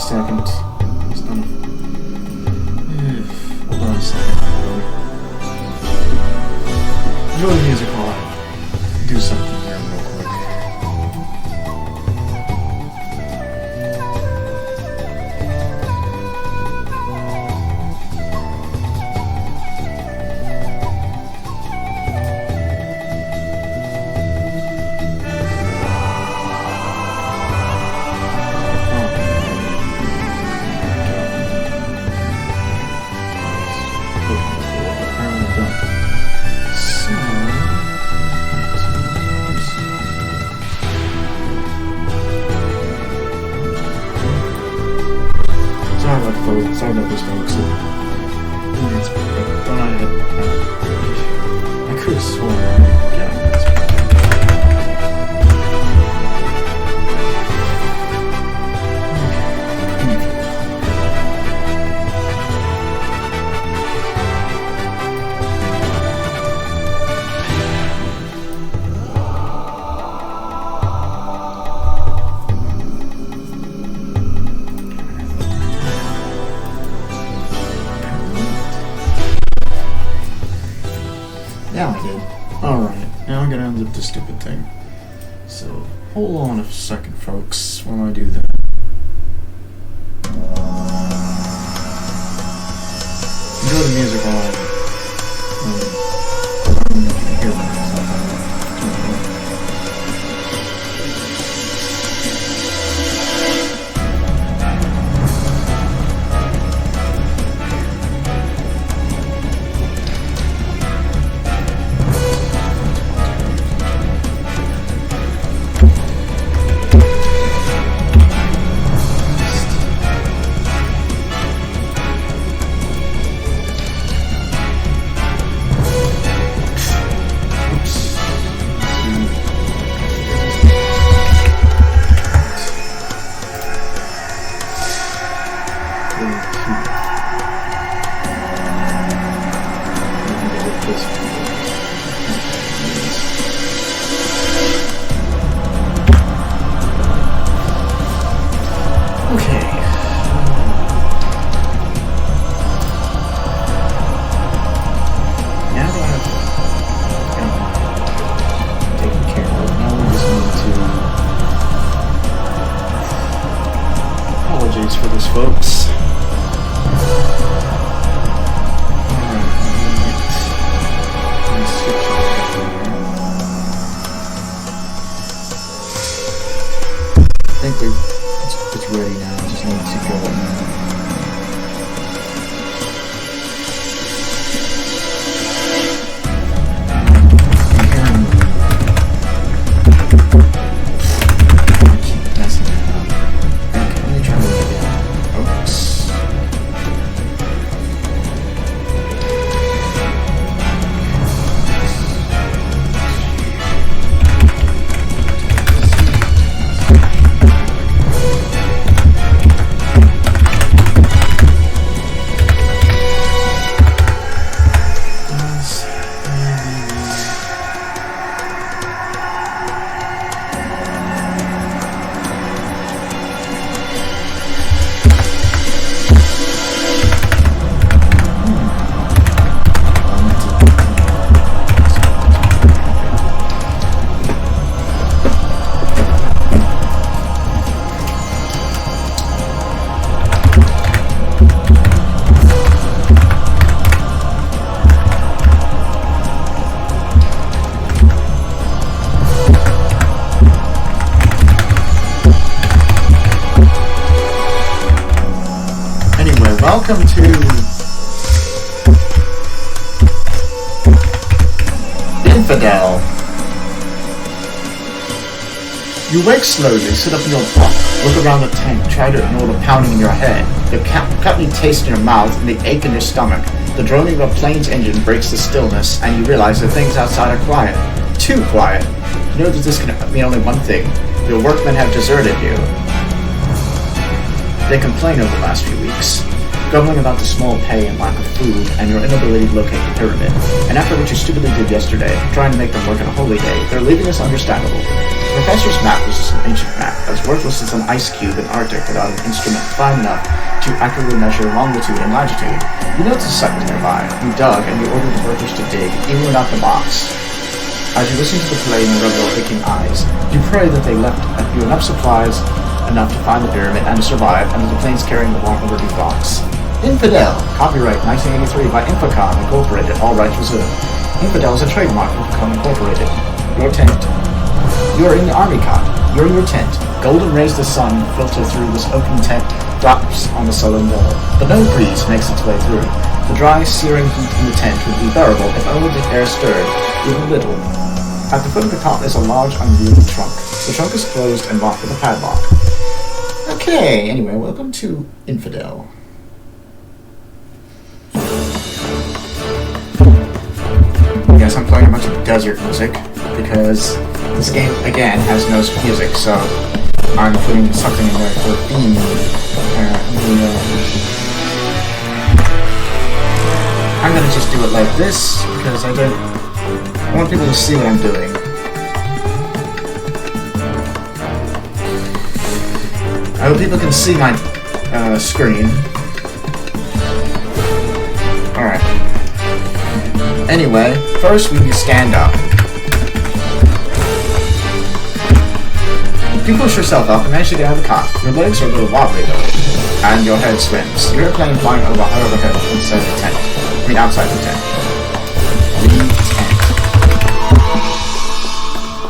second. It's not. Hold on a second. Enjoy the music while I do something here real quick. Sorry about this, folks. I could have sworn. Yeah, I did. Alright, now I'm gonna unzip this stupid thing. So, hold on a second, folks, while I do that. Enjoy the music while I don't know if you can hear that. For this, folks. I think it's ready now. I just need to go. Welcome to Infidel. You wake slowly, sit up in your bunk, look around the tank, try to ignore the pounding in your head, the cutting taste in your mouth, and the ache in your stomach. The droning of a plane's engine breaks the stillness, and you realize that things outside are quiet. Too quiet. You know that this can mean only one thing. Your workmen have deserted you. They complain over the last few weeks, grumbling about the small pay and lack of food, and your inability to locate the pyramid. And after what you stupidly did yesterday, trying to make them work on a holy day, their leaving is understandable. professor's map was just an ancient map, as worthless as an ice cube in Arctic without an instrument fine enough to accurately measure longitude and latitude. You noticed the site was nearby. You dug, and you ordered the workers to dig, even without the box. As you listen to the play and rub your aching eyes, you pray that they left you enough supplies enough to find the pyramid and to survive, and that the planes carrying the long overdue box. Infidel, copyright 1983 by Infocom, Incorporated, all rights reserved. Infidel is a trademark of Infocom, Incorporated. Your tent. You are in the army cot. You're in your tent. Golden rays of the sun filter through this open tent, drops on the sullen wall. But no breeze makes its way through. The dry, searing heat in the tent would be bearable if only the air stirred, even a little. At the foot of the cot is a large, unwieldy trunk. The trunk is closed and locked with a padlock. Okay, anyway, welcome to Infidel. Yes, I'm playing a bunch of desert music, because this game, again, has no music, so I'm putting something in there for theme. I'm gonna just do it like this, because I want people to see what I'm doing. I hope people can see my screen. Alright. Anyway, first we need to stand up. You push yourself up and manage to get out of the cot. Your legs are a little wobbly though, and your head swims. You're a plane flying overhead inside the tent. I mean outside the tent.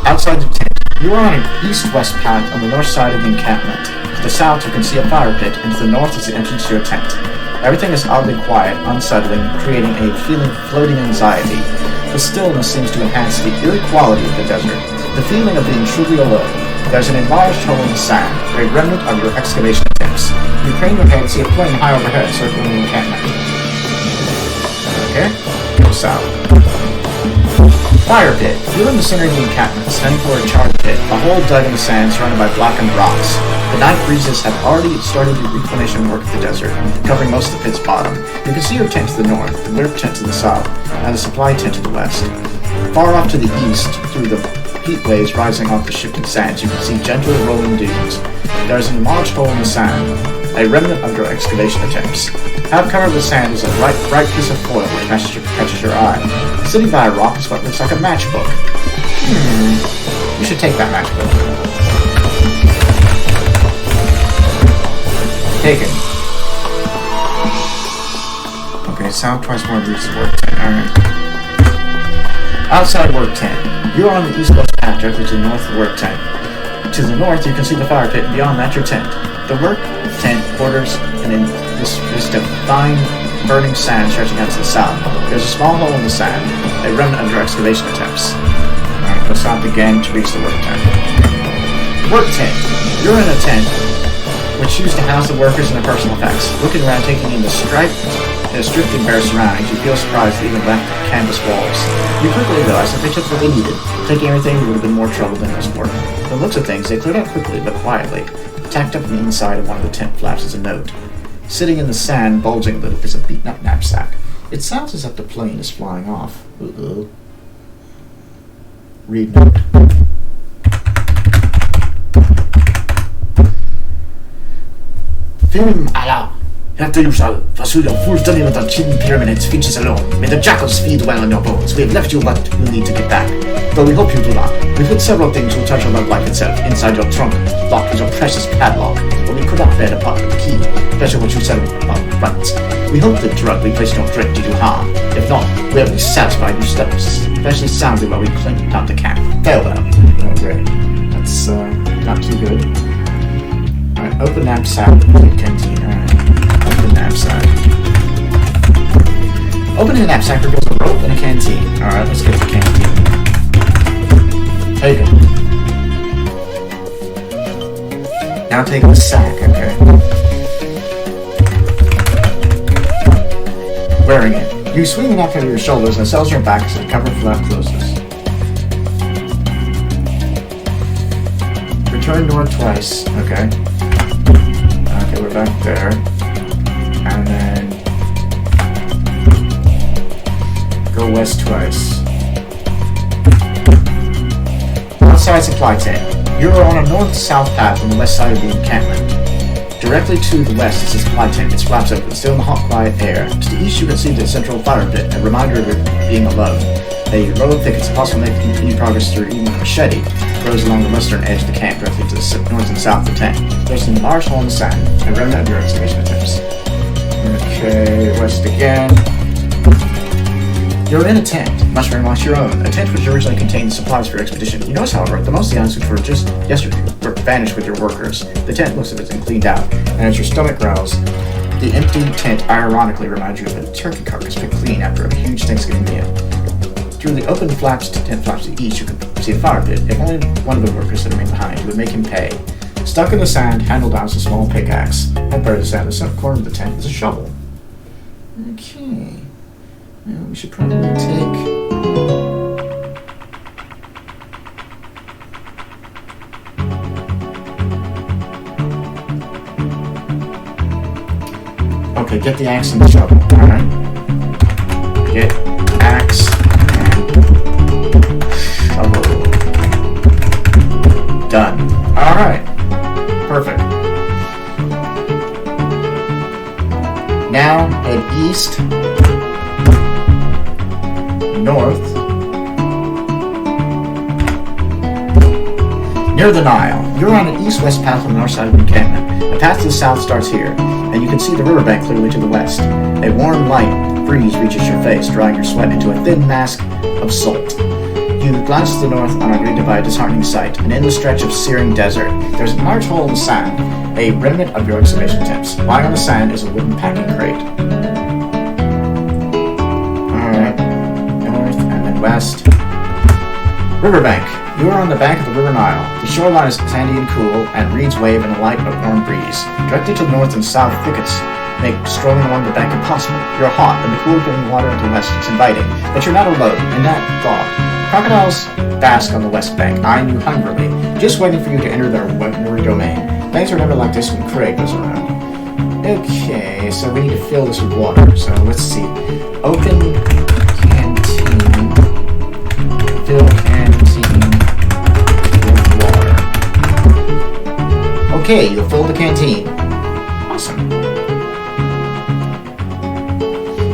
Outside the tent, you are on an east-west path on the north side of the encampment. To the south you can see a fire pit, and to the north is the entrance to your tent. Everything is oddly quiet, unsettling, creating a feeling of floating anxiety. The stillness seems to enhance the eerie quality of the desert, the feeling of being truly alone. There's an enlarged hole in the sand, a remnant of your excavation attempts. You crane your head, see a plane high overhead circling the encampment. Okay, go south. Fire pit. You're in the center of the encampment, standing for a charred pit, a hole dug in the sand surrounded by blackened rocks. The night breezes have already started the reclamation work of the desert, covering most of the pit's bottom. You can see your tent to the north, the lyric tent to the south, and the supply tent to the west. Far off to the east, through the heat waves rising off the shifting sands, you can see gentle rolling dunes. There is an enlarged hole in the sand, a remnant of your excavation attempts. Half covered with sand is a bright piece of foil which catches your eye. Sitting by a rock is what looks like a matchbook. You should take that matchbook. Taken. Okay, south twice more reaches work tent. Alright. Outside work tent. You are on the east-west path directly to the north of the work tent. To the north, you can see the fire pit, and beyond that, your tent. The work tent borders this of fine, burning sand stretching out to the south. There's a small hole in the sand, a remnant of your excavation attempts. Alright, go south again to reach the work tent. Work tent. You're in a tent which used to house the workers and their personal effects. Looking around, taking in the stripped and bare surroundings, you feel surprised they even left canvas walls. You quickly realize that they took what they needed. Taking everything would have been more trouble than it was worth. From the looks of things, they cleared out quickly but quietly. Tacked up on the inside of one of the tent flaps is a note. Sitting in the sand, bulging a little, is a beaten-up knapsack. It sounds as if the plane is flying off. Read note. Film alla! After you shall pursue your full study of the Chin Pyramids finches alone. May the jackals feed well on your bones. We have left you what you need to get back. Though we hope you do not. We put several things which touch about life itself inside your trunk, locked with your precious padlock, but we could not bear to part with the key, especially what you said about runs. We hope the drug we placed in your drink did you harm. If not, we will be satisfied you slept especially soundly while we clinked out the camp. Farewell. Oh, great. That's not too good. Alright, open knapsack, canteen. Alright. Open knapsack. Opening the knapsack reveals a rope and a canteen. Alright, let's get the canteen. Take it. Now take the sack, okay. Wearing it. You swing the neck over your shoulders and it sells your back so the cover flap closes. Return north twice, okay. Okay, we're back there. And then go west twice. Outside supply tent. You are on a north-south path on the west side of the encampment. Directly to the west is a supply tank. Its flaps open, still in the hot, quiet air. To the east, you can see the central fire pit, a reminder of it being alone. A row of thickets, impossible to make continued progress through even a machete, grows along the western edge of the camp, directly to the north and south of the tank. There's a large hole in the sand, a remnant of your excavation attempts. Okay, west again. You're in a tent, much very much your own. A tent which originally contained supplies for your expedition. You notice, however, that most of the items which were just yesterday were vanished with your workers. The tent looks as if it's been cleaned out, and as your stomach growls, the empty tent ironically reminds you of a turkey carcass picked clean after a huge Thanksgiving meal. Through the open flaps to tent flaps to the east, you can see a fire pit. If only one of the workers had remained behind, it would make him pay. Stuck in the sand, handled down with a small pickaxe. At part of the sand, the center corner of the tent is a shovel. Okay. Now we should probably take... Okay, get the axe and the shovel. Alright. Get axe and shovel. Done. Alright. Perfect. Now head east, north, near the Nile. You're on an east-west path on the north side of the encampment. The path to the south starts here, and you can see the riverbank clearly to the west. A warm, light breeze reaches your face, drying your sweat into a thin mask of salt. You glance to the north and are greeted by a disheartening sight, an endless stretch of searing desert. There's a large hole in the sand, a remnant of your excavation attempts. Lying on the sand is a wooden packing crate. Alright, north and then west. Riverbank. You are on the bank of the River Nile. The shoreline is sandy and cool, and reeds wave in a light but warm breeze. Directly to the north and south, thickets make strolling along the bank impossible. You're hot, and the cool green water at the west is inviting, but you're not alone in that thought. Crocodiles bask on the west bank, eyeing you hungrily, just waiting for you to enter their domain. Things are never like this when Craig goes around. Okay, so we need to fill this with water. So let's see. Open canteen. Fill canteen with water. Okay, you'll fill the canteen. Awesome.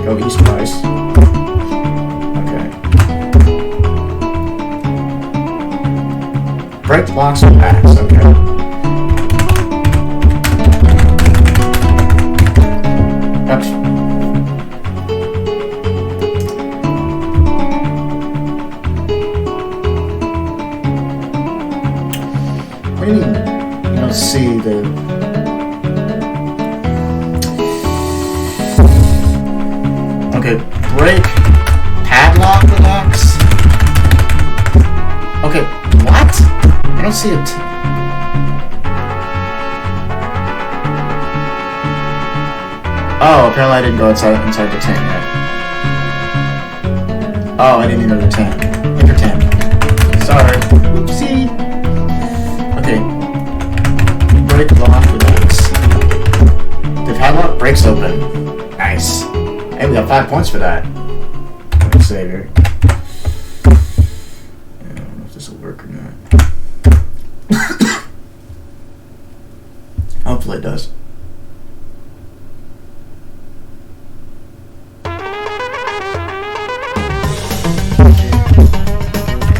Go east-wise. Break blocks with axe, okay. Oops. What do you mean? You don't see the... Okay, break padlock with axe? Okay, what? I don't see it. Oh, apparently I didn't go inside the tent yet. Oh, I didn't enter the tent. Enter tent. Sorry. Oopsie. Okay. Break lock with axe. The padlock breaks open. Nice. Hey, we got 5 points for that. Save here. I don't know if this will work or not. Hopefully it does.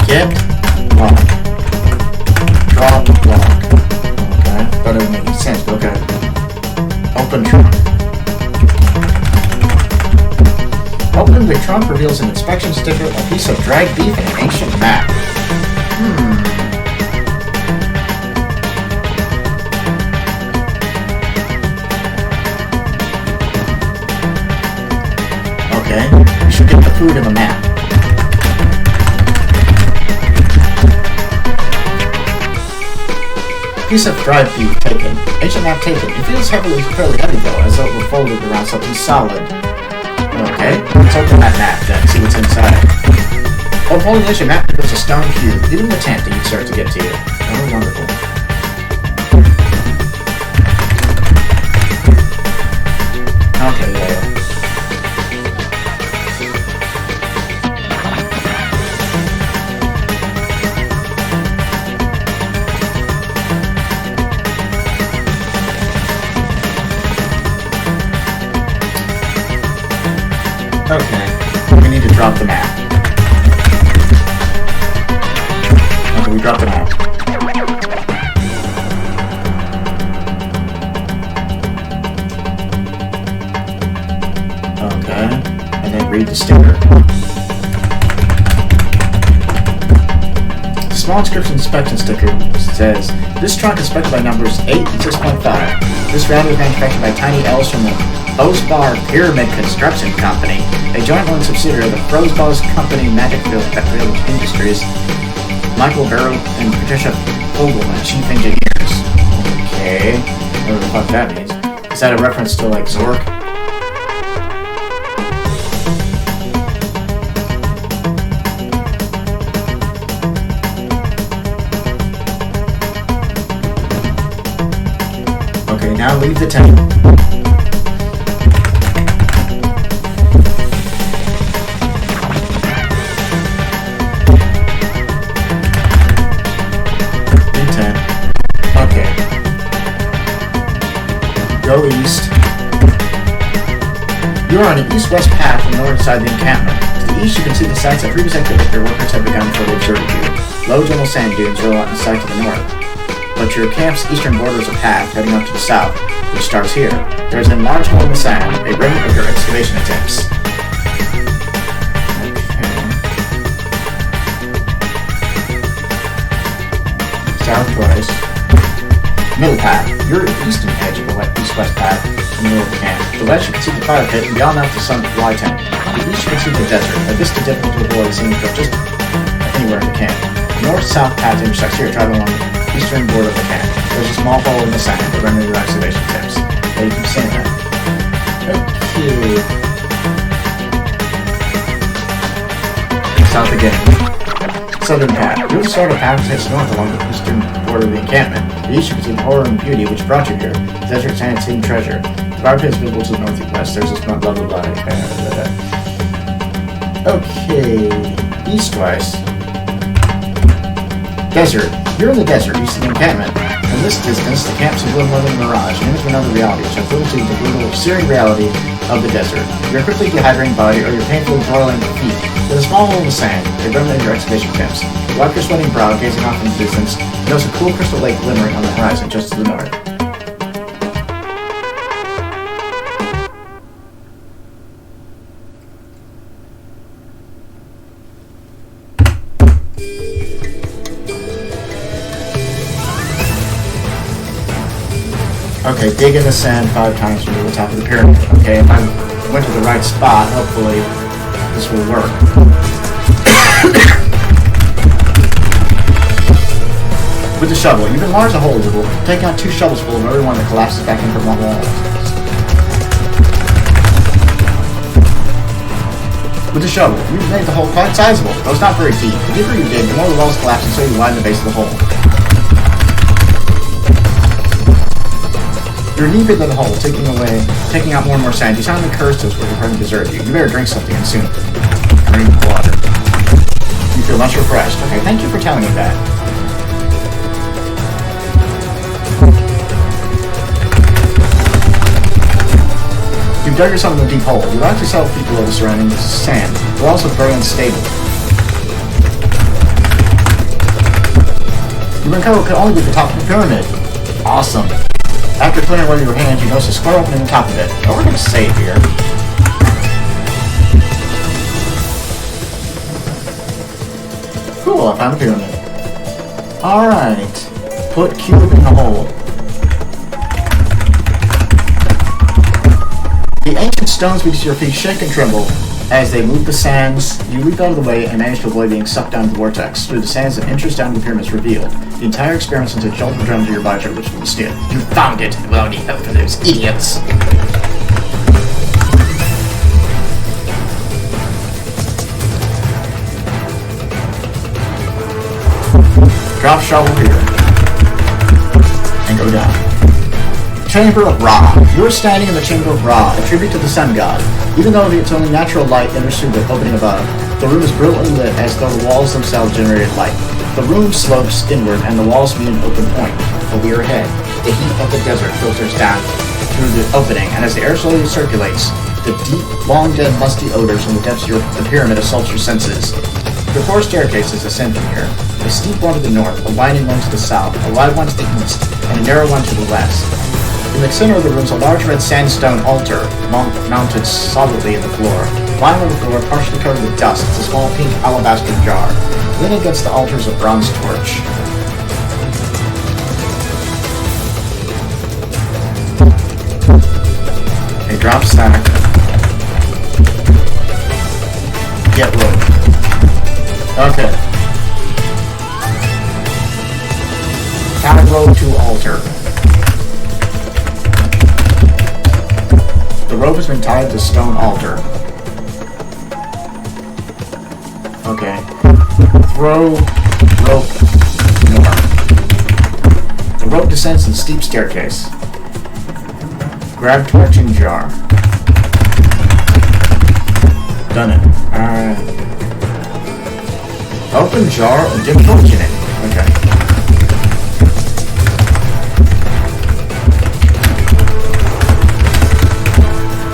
Get block. Drop block. Okay. That doesn't make any sense, but okay. Open trunk. Opening the trunk reveals an inspection sticker, a piece of dried beef, and an ancient map. Okay, you should get the food in the map. Piece of dried beef taken. Ancient map taken. It feels fairly heavy though, as though it were folded around something solid. Okay, let's open that map then, see what's inside. Oh, holy ancient map reveals a stone cube, hidden in the tent that you'd start to get to you. Oh, wonderful. Okay, yeah. Okay, we need to drop the map. Okay, we dropped the map. Okay, and then read the sticker. The small inscription inspection sticker says, this trunk inspected by numbers 8 and 6.5. This router is manufactured by Tiny L's from the Bosbar Pyramid Construction Company, a joint-owned subsidiary of the Frozebuzz Company Magic Village Industries. Michael Barrow and Patricia Fogelman, chief engineers. Okay, whatever the fuck that means. Is that a reference to, like, Zork? Okay, now leave the temple. Go east. You are on an east-west path from the north side of the encampment. To the east, you can see the sites that previous activity your workers have begun before they observed you. Low, gentle sand dunes roll out in sight to the north. But your camp's eastern border is a path heading up to the south, which starts here. There is a large hole in the sand, a remnant of your excavation attempts. Okay. Southwest. Middle path. You're at the eastern edge of the east-west path in the middle of the camp. To the west, you can see the fire pit, and beyond that, the sun fly tent. To the east, you can see the desert. A vista difficult to avoid, seeming to go just anywhere in the camp. The north-south path intersects here, traveling along the eastern border of the camp. There's a small hole in the sand, the remnant of your excavation tips. Yeah, you keep saying that. Okay. South again. Southern path. You'll start a path that takes north along the eastern border of the encampment. The east, you can see the horror and beauty which brought you here. Desert, sand, hidden treasure. The fire pit is visible to the northwest. There's this blah blah blah. Okay, east-wise. Desert. You're in the desert, east of the encampment. From this distance, the camp's a little more than a mirage, an image of another reality, which has little to do with the brutal, searing reality of the desert. Your quickly dehydrating body, or your painfully broiling feet, with a small hole in the sand, a remnant of your excavation attempts. You wipe your sweating brow, gazing off in the distance. You notice a cool crystal lake glimmering on the horizon just to the north. Okay, dig in the sand 5 times from the top of the pyramid. Okay, if I went to the right spot, hopefully this will work. With the shovel, you've enlarged the hole a little, taking out 2 shovels full of every one that collapses back into one wall. With the shovel, you've made the hole quite sizable, though it's not very deep. The deeper you dig, the more the walls collapse until you widen the base of the hole. You're deep into the hole, taking out more and more sand. You sound encouraged to us where your friend deserted you. You better drink something and soon. Drink water. You feel much refreshed. Okay, thank you for telling me that. You've dug yourself in a deep hole. You like to sell people over surrounding the sand. They're also very unstable. You've uncovered what could only be the top of the pyramid. Awesome. After clearing away your hands, you notice a square opening on top of it. Oh, we're going to save here. Cool, I found a pyramid. Alright. Put cube in the hole. The ancient stones beneath your feet shake and tremble as they move the sands. You leap out of the way and manage to avoid being sucked down the vortex. Through the sands that inches down the pyramid is revealed. The entire experience into jolt and drum to your body which will steal. You found it without any help from those idiots. Drop shovel here. And go down. Chamber of Ra. You are standing in the Chamber of Ra, a tribute to the sun god. Even though its only natural light enters through the opening above, the room is brilliantly lit as though the walls themselves generated light. The room slopes inward and the walls meet an open point. But we are ahead. The heat of the desert filters down through the opening, and as the air slowly circulates, the The deep, long-dead, musty odors from the depths of the pyramid assault your senses. The 4 staircases ascend from here. A steep one to the north, a winding one to the south, a wide one to the east, and a narrow one to the west. In the center of the room is a large red sandstone altar, mounted solidly in the floor. Lying on the floor, partially covered with dust, is a small pink alabaster jar. Leaning against the altar is a bronze torch. A drop stack. Get rope. Okay. Tie rope to altar. The rope has been tied to stone altar. Okay. Throw rope north. The rope descends in steep staircase. Grab torch and jar. Done it. Alright. Open jar and dip torch in it. Okay.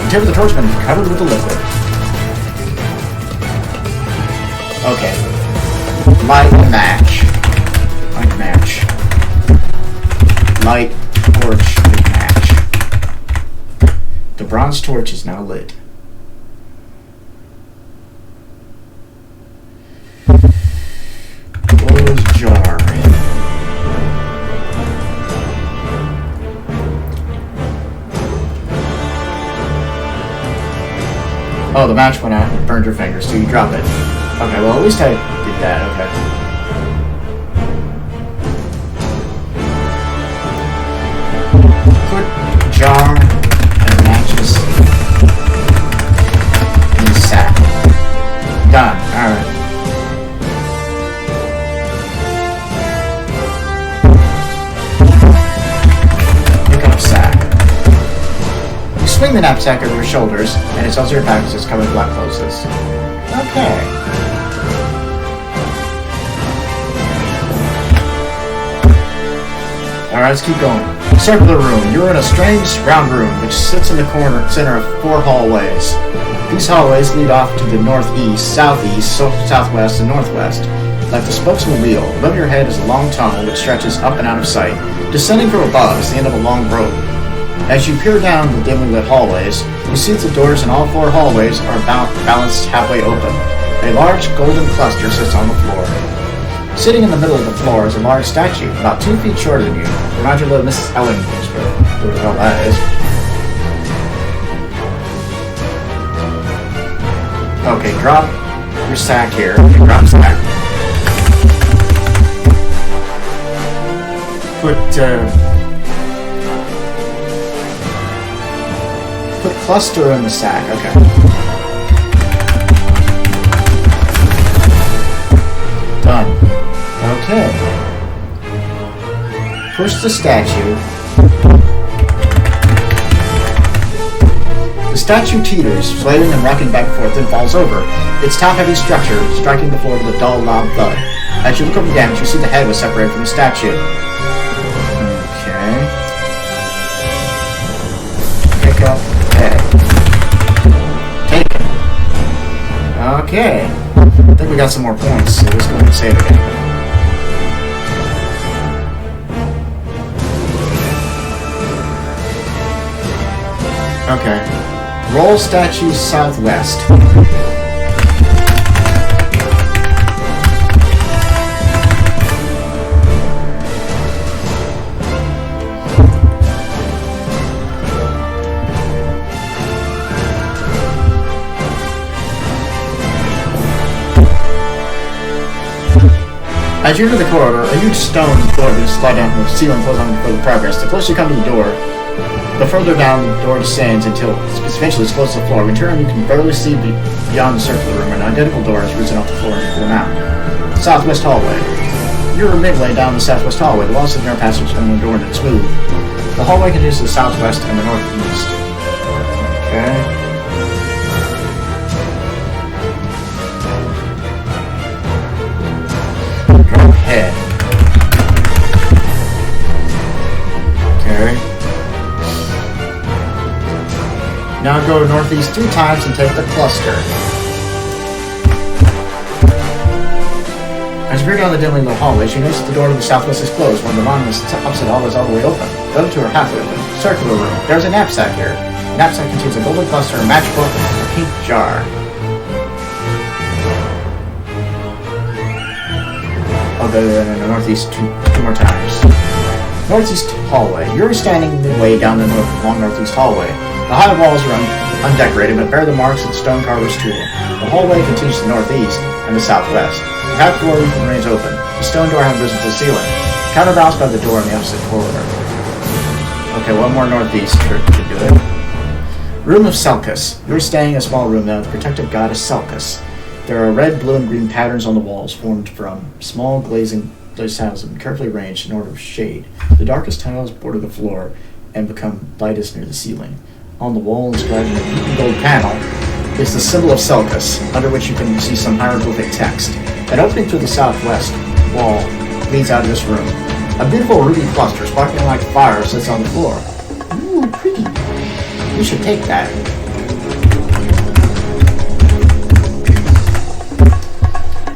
The tip of the torch has been covered with the liquid. Okay. Light match. Light match. Light torch match. The bronze torch is now lit. Close jar. Oh, the match went out and burned your fingers, so you drop it. Okay, well at least I did that, okay. Put jar and matches in the sack. Done, alright. Pick up sack. You swing the knapsack over your shoulders, and it tells your packages it's covered with black closes. Okay. Alright, let's keep going. Circular room. You're in a strange round room which sits in the center of 4 hallways. These hallways lead off to the northeast, southeast, southwest, and northwest. Like the spokes of a wheel, above your head is a long tunnel which stretches up and out of sight. Descending from above is the end of a long rope. As you peer down the dimly lit hallways, you see that the doors in all 4 hallways are balanced halfway open. A large golden cluster sits on the floor. Sitting in the middle of the floor is a large statue, about 2 feet shorter than you. Remind your little Mrs. Ellen, who the hell that is. Okay, drop your sack here. Okay, drop sack. Put cluster in the sack. Okay. Done. Okay. Push the statue. The statue teeters, flailing and rocking back and forth, then falls over. Its top-heavy structure striking the floor with a dull, loud thud. As you look over the damage, you see the head was separated from the statue. Okay. Pick up head. Take it. Okay. I think we got some more points, so let's go ahead and save again. Okay. Roll statue southwest. As you enter the corridor, a huge stone door will slide down from the ceiling closes on further progress. The closer you come to the door, the further down the door descends until eventually it's close to the floor. When you turn, you can barely see beyond the circular room. An identical door is risen off the floor into the mountain. Southwest hallway. You're midway down the southwest hallway. The walls of the narrow passage are adorned and smooth. The hallway continues to the southwest and the northeast. Okay. Drop head. Okay. Now go northeast 3 times and take the cluster. As you peer down the dimly lit hallway, you notice the door to the southwest is closed, when the one on the opposite hall is all the way open. The other 2 are halfway open. Circular room. There's a knapsack here. The knapsack contains a golden cluster, a matchbook, and a pink jar. I'll go in the northeast 2 more times. Northeast hallway. You're standing midway down the long northeast hallway. The high walls are undecorated, but bear the marks of the stone carver's tool. The hallway continues to the northeast and the southwest. The half door remains open. The stone door has risen to the ceiling, counterbalanced by the door in the opposite corridor. Okay, one more northeast should do it. Room of Selkus. You're staying in a small room now with the protective goddess Selkus. There are red, blue, and green patterns on the walls formed from small glazing tiles and carefully arranged in order of shade. The darkest tiles border the floor and become lightest near the ceiling. On the wall, inscribed in a beaten gold panel, is the symbol of Selkus, under which you can see some hieroglyphic text. An opening through the southwest wall leads out of this room. A beautiful ruby cluster sparkling like fire sits on the floor. Ooh, pretty. You should take that.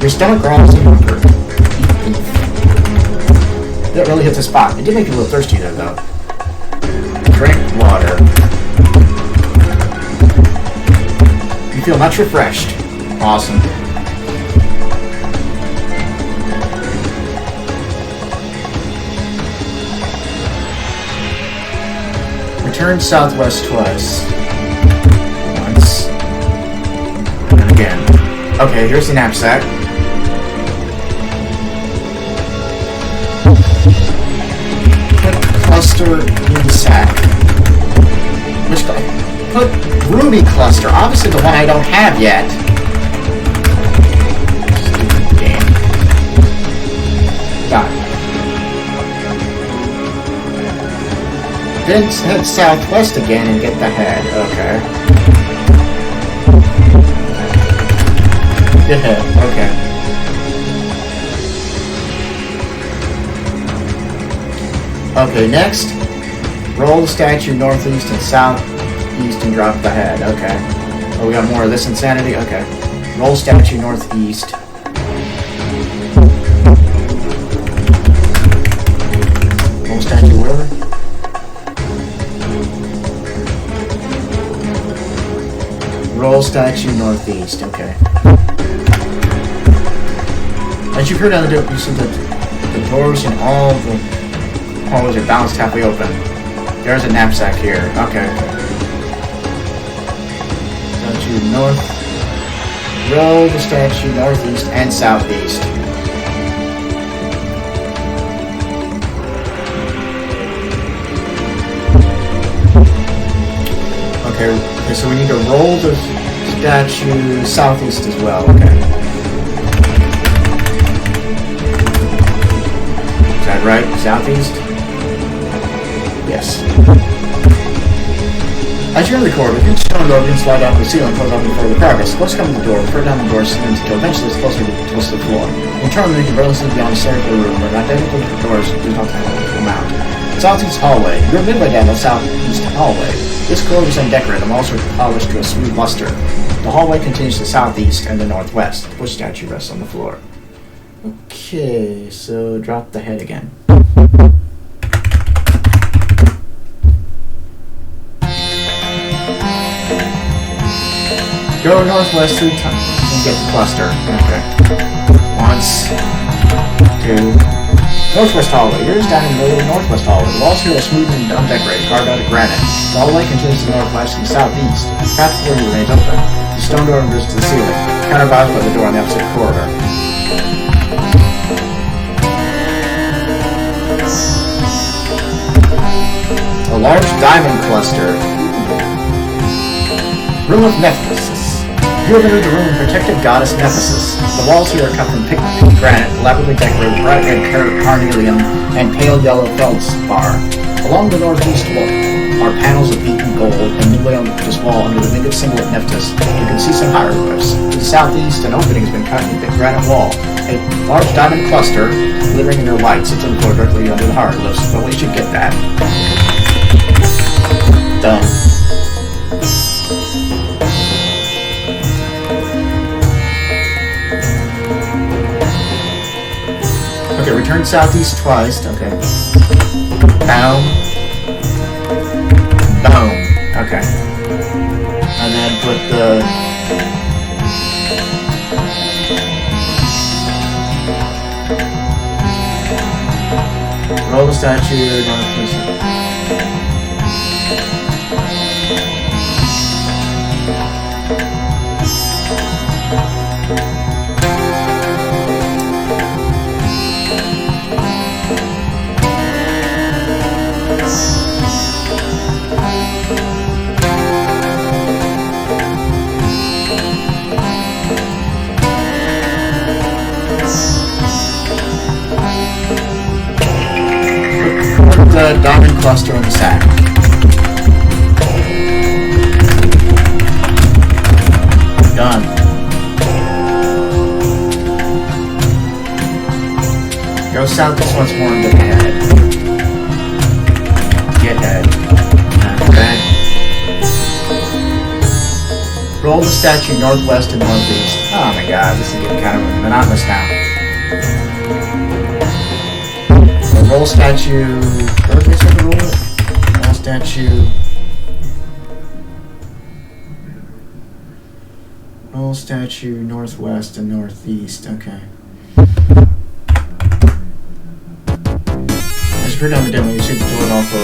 Your stomach growls in hunger. That really hits a spot. It did make you a little thirsty there, though. Drink water. You feel much refreshed. Awesome. Return southwest twice. Once. And again. Okay, here's the knapsack. Put cluster in the sack. Which guy? Put ruby cluster. Obviously the one I don't have yet. Damn. Got it. Then head southwest again and get the head. Okay. The head. Okay. Okay, next. Roll the statue northeast and southeast and drop the head. Okay. Oh, we got more of this insanity? Okay. Roll statue northeast. Roll statue where? Roll statue northeast. Okay. As you peer down the door, you see that the doors in all the hallways are balanced halfway open. There's a knapsack here. Okay. Statue north. Roll the statue northeast and southeast. Okay, so we need to roll the statue southeast as well. Okay. Is that right? Southeast? Yes. As you're in the corridor, each stone door can slide off the ceiling, close off before the progress. Close come to the door, refer down the door until eventually it's closer to the floor. Internally, you can barely see beyond the circular room, where identical doors do not come out. Southeast hallway. You're midway down the southeast hallway. This corridor is undecorated and also polished to a smooth luster. The hallway continues to the southeast and the northwest. The bush statue rests on the floor. Okay, so drop the head again. Go northwest 3 times and get the cluster. Okay. Once, 2. Northwest hallway. You're standing in the middle of the northwest hallway. The walls here are smooth and undecorated, carved out of granite. The hallway continues to the northwest and southeast. The path forward remains open. The stone door moves to the ceiling, counterbalanced by the door on the opposite corridor. A large diamond cluster. Room of Nephthys. You have entered the room of protective goddess Nephthys. The walls here are cut from pink granite, elaborately decorated with bright red carnelian and pale yellow feldspar. Along the northeast wall are panels of beaten gold, and midway on this wall, under the winged symbol of Nephthys, you can see some hieroglyphs. To the southeast, an opening has been cut in the granite wall. A large diamond cluster, glittering in their light, sits on the floor directly under the hieroglyphs, but we should get that. Done. Okay, return southeast twice. Okay. Boom. Boom. Okay. And then put the... roll the statue. The diamond cluster in the sack. Done. Go southeast once more and get head. Get head. Okay. Roll the statue northwest and northeast. Oh my god, this is getting kind of monotonous now. Roll statue. Where did I roll it? Roll statue. Roll statue northwest and northeast. Okay. As per down the demo, you see the door all for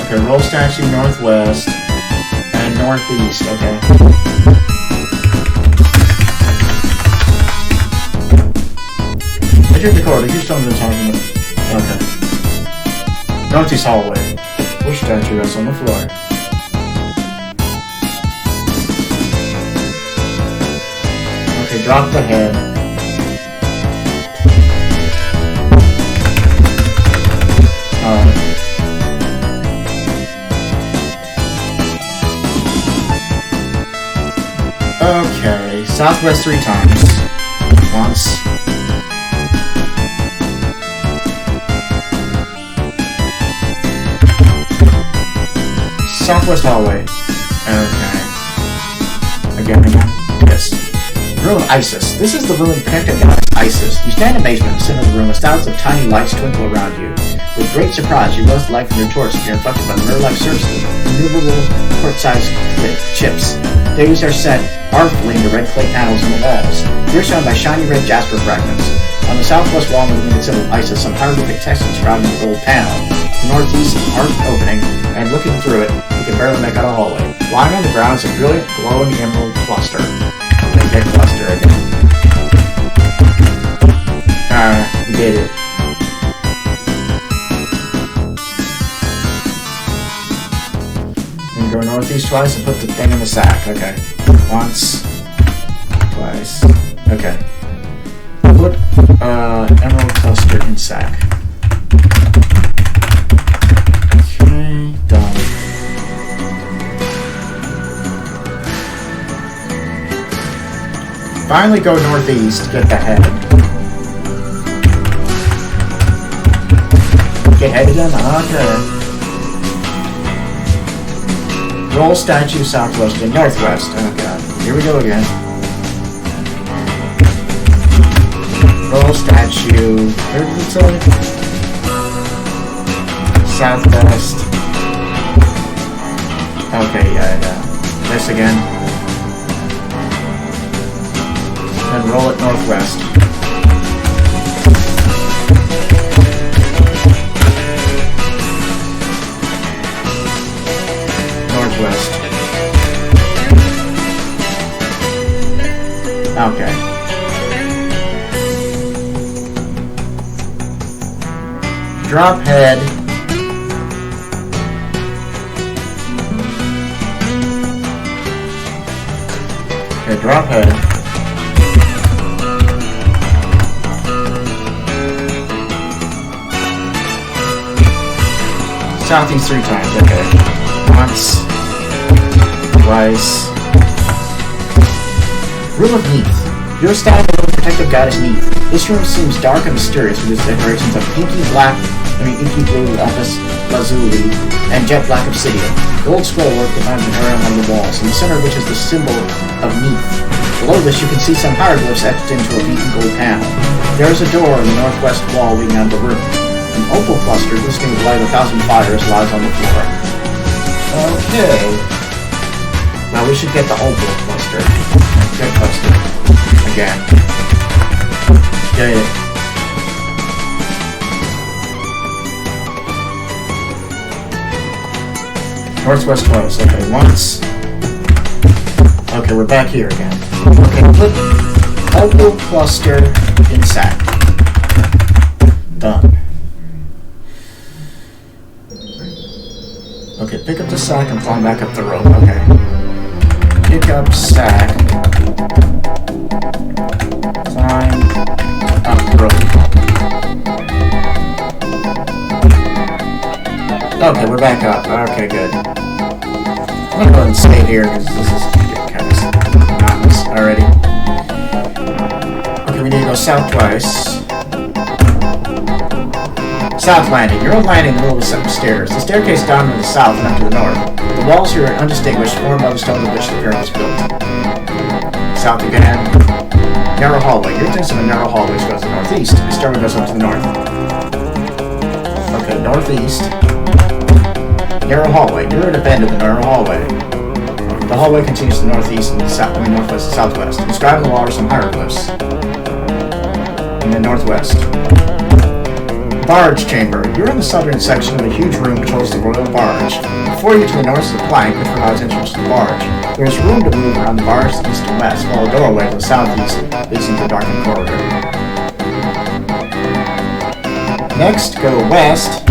Okay, roll statue northwest and northeast, okay. I hear the code, I just don't know what I'm talking about. Okay. Northeast hallway. Push statue rests on the floor. Okay, drop the head. Alright. Okay, southwest 3 times. Once. Southwest hallway. Okay. Again. Yes. Room Isis. This is the room protected by Isis. You stand in amazement in the center of the room as thousands of tiny lights twinkle around you. With great surprise, you notice the light from your torch as you're reflected by the mirror-like surface of innumerable quart-sized chips. Days are set artfully into red clay panels on the walls. You're surrounded by shiny red jasper fragments. On the southwest wall of the symbol of Isis, some hieroglyphic text is surrounding the gold panel. The northeast is an arched opening, and looking through it, you can barely make out a hallway. Lying on the ground is a brilliant, glowing emerald cluster. Make that cluster again. We did it. Then go northeast twice and put the thing in the sack. Okay. Once. Twice. Okay. Put emerald cluster in sack. Okay, done. Finally go northeast to get the head. Get head again? Okay. Roll statue southwest and northwest. Oh god. Here we go again. Roll statue. Where did it say? Southwest. Okay, yeah. This again. And roll it northwest. Northwest. Okay. Drop head. Okay, drop head. Southeast 3 times, okay. Once. Twice. Room of Neath. You're standing in the protective goddess Neath. This room seems dark and mysterious with its decorations of pinky black inky blue lapis lazuli, and jet black obsidian. Gold scrollwork defines an area on the walls, in the center of which is the symbol of Neath. Below this, you can see some hieroglyphs etched into a beaten gold panel. There is a door in the northwest wall leading out of the room. An opal cluster glistening with light of 1,000 fires lies on the floor. Okay. Now we should get the opal cluster. Get cluster. Again. Get it. Northwest twice. Okay, once. Okay, we're back here again. Okay, put opal cluster in sack. Done. Okay, pick up the sack and climb back up the rope. Okay. Pick up sack. Climb up rope. Okay, we're back up. Okay, good. I'm gonna go ahead and stay here because this is getting kind of monotonous already. Okay, we need to go south twice. South landing. You're on landing in the middle of a set of stairs. The staircase down to the south and up to the north. The walls here are undistinguished, formed by the stones of which the pyramid was built. South again. Narrow hallway. You're in a narrow hallway which goes to the northeast. The stairway goes up to the north. Okay, northeast. Narrow hallway. You're at a bend of the narrow hallway. The hallway continues to the northeast and northwest and southwest. Describe the wall are some hieroglyphs. In the northwest. Barge chamber. You're in the southern section of a huge room which holds the royal barge. Before you to the north is the plank which provides entrance to the barge. There is room to move around the barge to the east and west, while a doorway to the southeast leads into the darkened corridor. Next, go west.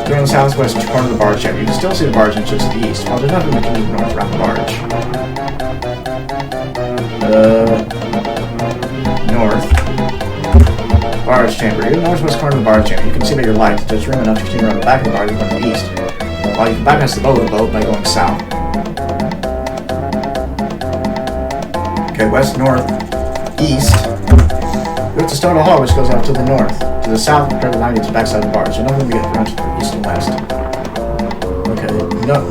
You're in the southwest corner of the barge chamber. You can still see the barge entrance to the east, while there's nothing that can move north around the barge. North. Barge chamber. You're in the northwest corner of the barge chamber. You can see by your light that there's room enough to continue around the back of the barge and go to the east, while you can bypass the bow of the boat by going south. Okay, west, north, east. You're at the stone of the hall which goes up to the north. To the south, prepare the line to the backside of the barge. There's nothing to get around to the east and west. Okay,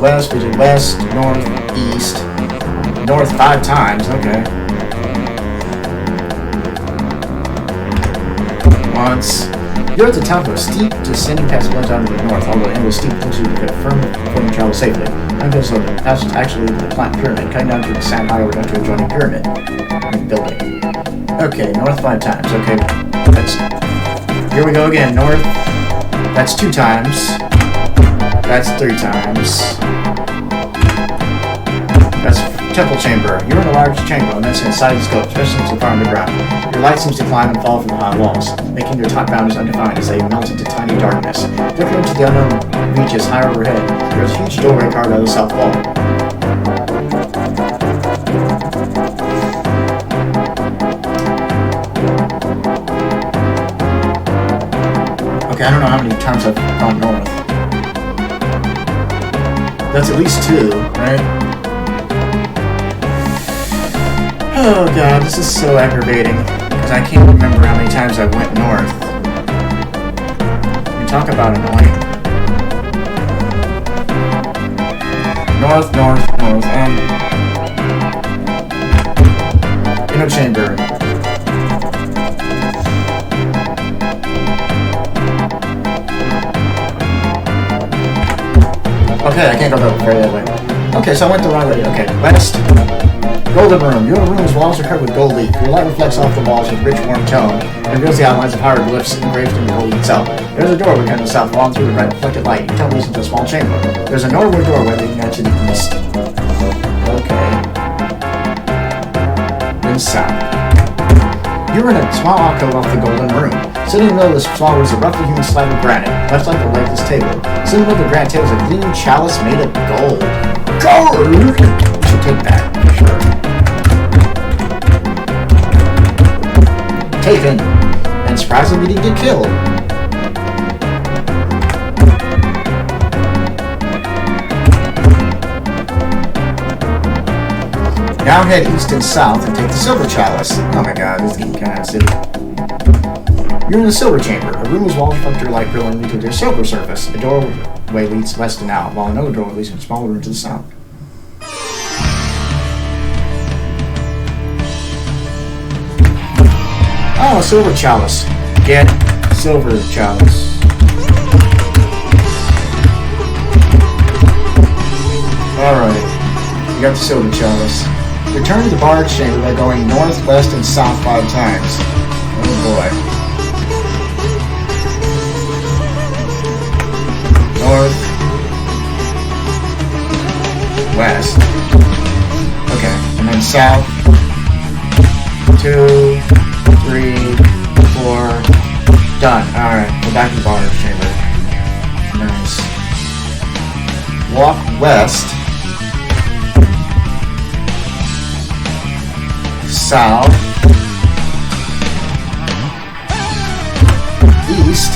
west, we did west, north, east. North 5 times, okay. Once. You're at the top of a steep descending passage down to the north, although the end of the steep pushes you to get a firm footing and travel safely. I'm going to the passage actually the plant pyramid, cutting down through the sand high over to adjoining pyramid building. Okay, north 5 times. Okay, that's here we go again. North. That's 2 times. That's 3 times. That's temple chamber. You're in a large chamber, and that's inside the scope, especially since far underground. Your light seems to climb and fall from the high walls, making your top boundaries undefined as they melt into tiny darkness. Looking into the unknown reaches higher overhead, there is a huge doorway carved out of the south wall. Okay, I don't know how many times I've gone north. That's at least 2, right? Oh god, this is so aggravating, because I can't remember how many times I went north. You talk about annoying. North, and inner chamber. Okay, I can't go that way. Okay, so I went the wrong way. Okay, west. Golden room. Your room's walls are covered with gold leaf. Your light reflects off the walls with rich, warm tone and reveals the outlines of hieroglyphs engraved in the gold itself. There's a doorway on the south wall, and through the red reflected light, you tumble into a small chamber. There's a northward doorway leading out to the east. Okay. Then south. You're in a small alcove off the golden room. Sitting in the middle of this floor is a roughly hewn slab of granite, much like the legless table. Sitting above the granite table is a gleaming chalice made of gold. Gold! You should take that, for sure. Taken, and surprisingly didn't get killed. Now head east and south and take the silver chalice. Oh my god, this is getting kind of silly. You're in the silver chamber. A room is walled with light grilling leading to a silver surface. A doorway leads west and out, while another doorway leads to a smaller room to the south. Oh, a silver chalice. Get silver chalice. Alright. You got the silver chalice. Return to the barge chamber by going north, west, and south 5 times. Oh boy. North. West. Okay. And then south. 2, 3, 4. Done. Alright. Go back to the barge chamber. Nice. Walk west. South. East.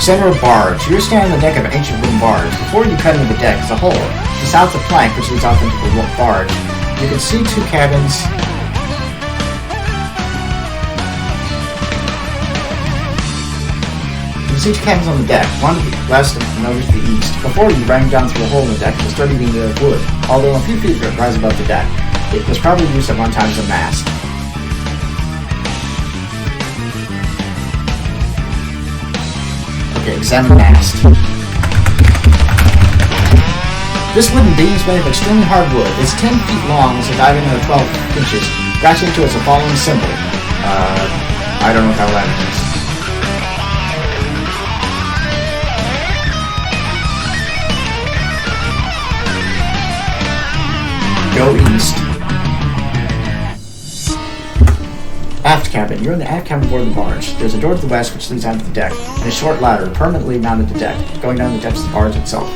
Center of barge. You're standing on the deck of an ancient wooden barge. Before you cut into the deck is a hole. To south, a plank which leads off into the barge. You can see 2 cabins. You can see 2 cabins on the deck. One to the west and another to the east. Before you ran down through a hole in the deck with a sturdy beam of wood. Although a few feet rise above the deck. It was probably used at one time as a mast. Okay, examine mast. This wooden beam is made of extremely hard wood. It's 10 feet long with a diameter of 12 inches. Scratched into it is the following symbol. I don't know what that means. Go east. Aft cabin. You're in the aft cabin aboard the barge. There's a door to the west which leads onto the deck, and a short ladder permanently mounted to the deck, going down the depths of the barge itself.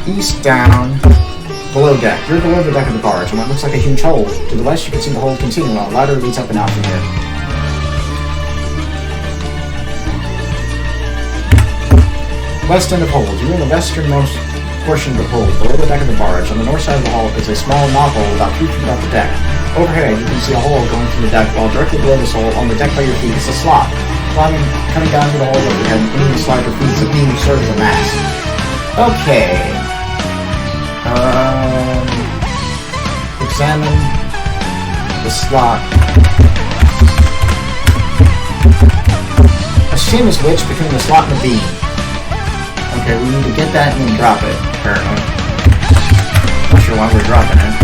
East down. Below deck. You're below the deck of the barge, and what looks like a huge hole. To the west you can see the hole continue while the ladder leads up and out from here. West end of hold. You're in the westernmost portion of the hold, below the deck of the barge. On the north side of the hull is a small knothole about 2 feet off the deck. Overhead, you can see a hole going through the deck, while directly below this hole, on the deck by your feet, is a slot. Coming down to the hole overhead, and any slide your feet is a beam which serves as a mast. Okay. Examine the slot. A shim is wedged between the slot and the beam. Okay, we need to get that and then drop it, apparently. Not sure why we're dropping it.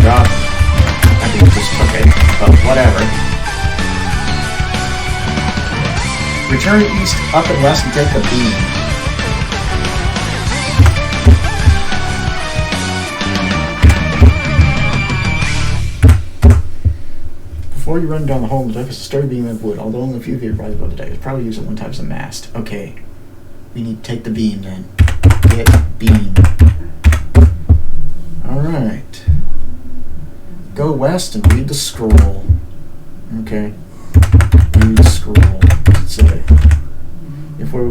Drop. I think we just took it, but whatever. Return east, up and west, and take the beam. Before you run down the hole in the deck, it's a sturdy beam of wood, although only a few feet rise above the deck. It's probably used at one time as a mast. Okay. We need to take the beam then. Get beam. Alright. Go west and read the scroll. Okay. Read the scroll. What's it say? If we're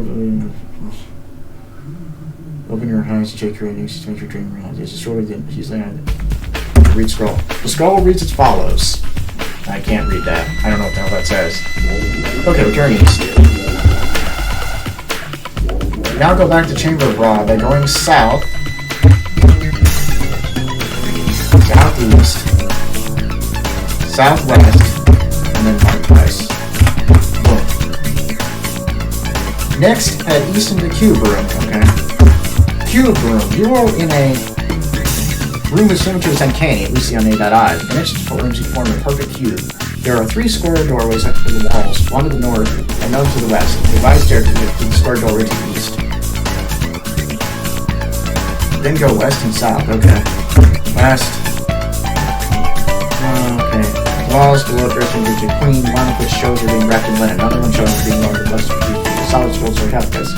open your eyes and shake your ears to make your dream realize. It's a story that he's there. Read scroll. The scroll reads as follows. I can't read that. I don't know what the hell that says. Okay, return east. Now go back to Chamber of Ra by going south, southeast, southwest, and then right twice. Boom. Next, head east into the cube room, okay? Cube room. You are in a room with symmetry is uncanny, at least the unaided eye. The next rooms form a perfect cube. There are 3 square doorways up to the walls, one to the north and another to the west. The divided staircase to the square doorway to the east. Then go west and south, okay. West. Okay. Walls below dressing room to queen, one of which shows her being wrapped in linen, another one shows her being worn with solid scrolls or replicas.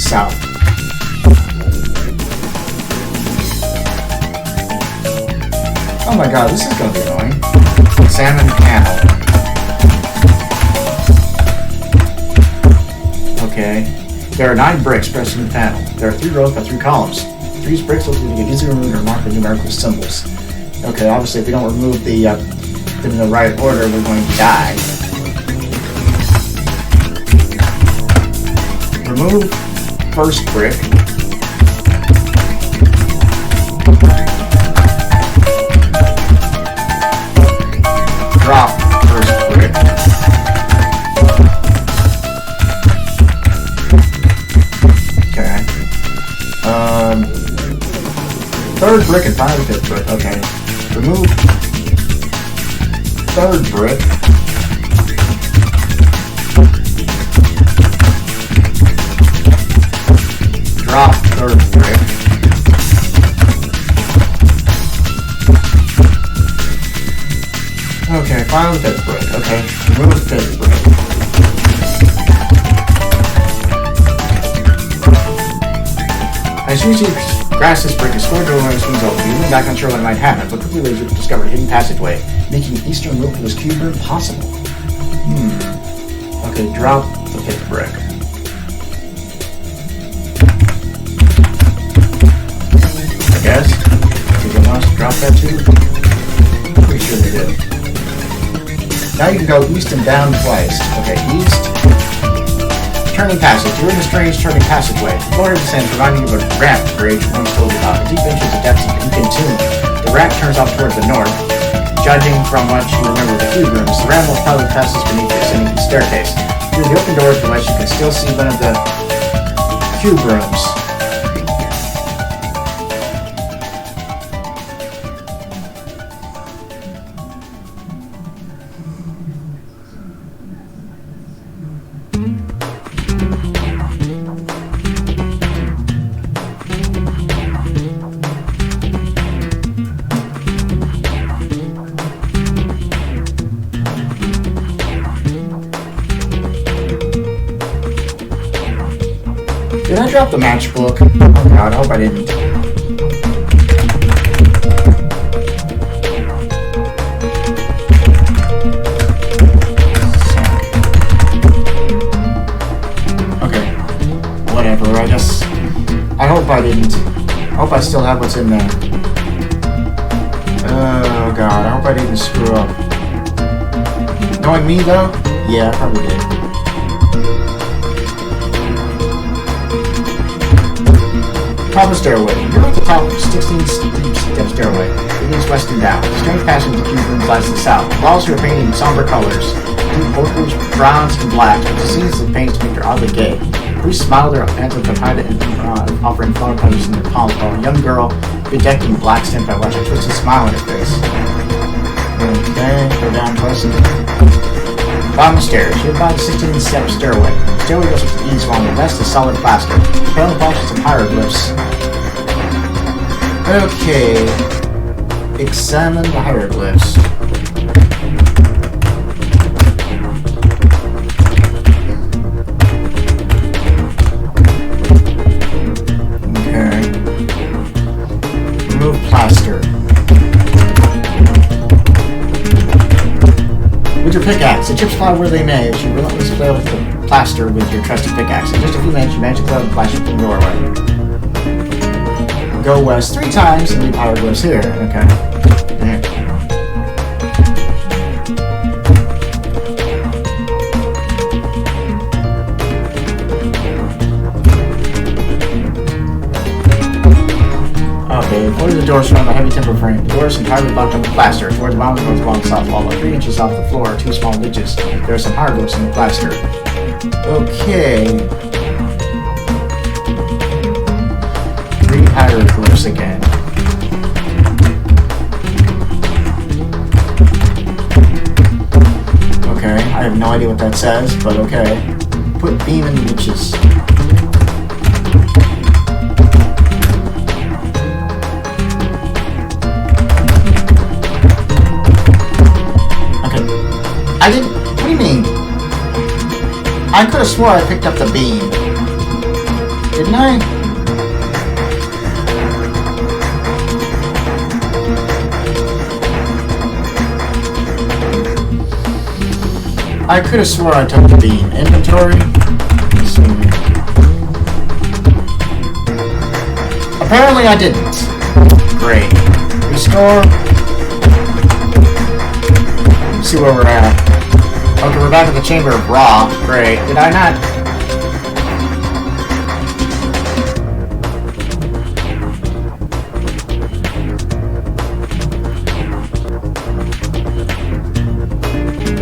South. Oh my god, this is gonna be annoying. Examine panel. Okay. There are 9 bricks pressed in the panel. There are 3 rows by 3 columns. These bricks will be easily removed or marked with numerical symbols. Okay, obviously if we don't remove them in the right order, we're going to die. Remove first brick. Drop first brick. Okay. Third brick and finally fifth brick. Okay. Remove third brick. Drop third brick. Okay, finally fifth brick. Okay, remove fifth brick. As usually, grass this brick is scored over and swings over. You lean back unsure what might happen, but quickly later you discover a hidden passageway, making an eastern route to this cube room possible. Okay, drop the fifth brick. I guess. Did they want us to drop that too? Pretty sure they did. Now you can go east and down twice. Okay, east. Turning passage. You're in a strange turning passageway. The floor descends, reminding you of a ramp bridge once told about. The deep inches of depths you can tune. The ramp turns off towards the north. Judging from what you remember of the cube rooms, the ramp will probably passes beneath the ascending staircase. Through the open doors of the west, you can still see one of the cube rooms. Did I drop the matchbook? Oh god, I hope I didn't. Okay. Whatever, I hope I didn't. I hope I still have what's in there. Oh god, I hope I didn't screw up. Knowing me though? Yeah, I probably did. Top of stairway. You're at the top of 16-step stairway. It leads west and down. Strange passage to the cube room lies to the south. Walls are painted in somber colors. Deep ochres, browns, and blacks. With the scenes of paints make her oddly gay. Bruce smiled their antics of hide and offering flower petals in their palms while a young girl bedecked in black skin by watching a twisted smile on her face. Okay, go down close again. Bottom stairs. You're about a 16-step stairway. The stairway goes up to the east, while on the west is solid plaster. Pale polishes some hieroglyphs. Okay. Examine the hieroglyphs. Okay. Remove plaster. With your pickaxe, the chips fly where they may as you relentlessly play with the plaster with your trusty pickaxe. In just a few minutes, you manage to clear the plaster from the doorway. Go west 3 times and leave hieroglyphs here. Okay. There. Okay, before the door surrounded by a heavy timber frame. The door is entirely blocked up with plaster. Toward the bottom goes along the south wall. About 3 inches off the floor are 2 small niches. There are some hieroglyphs in the plaster. Okay. 3 hieroglyphs again. Okay, I have no idea what that says, but okay. Put beam in the niches. I didn't. What do you mean? I could have swore I picked up the beam. Didn't I? I could have swore I took the beam. Inventory. Apparently I didn't. Great. Restore. Let's see where we're at. Okay, we're back at the Chamber of Ra. Great. Did I not?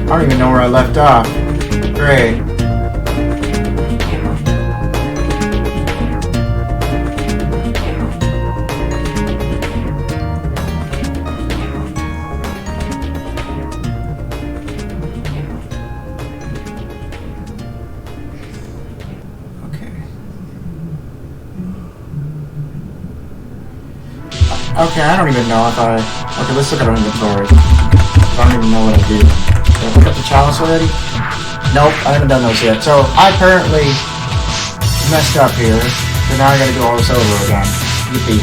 I don't even know where I left off. Great. Okay, I don't even know if I... Okay, let's look at our inventory. I don't even know what I do. Did I pick up the chalice already? Nope, I haven't done those yet. So, I apparently messed up here. So now I gotta do all this over again. Yippee.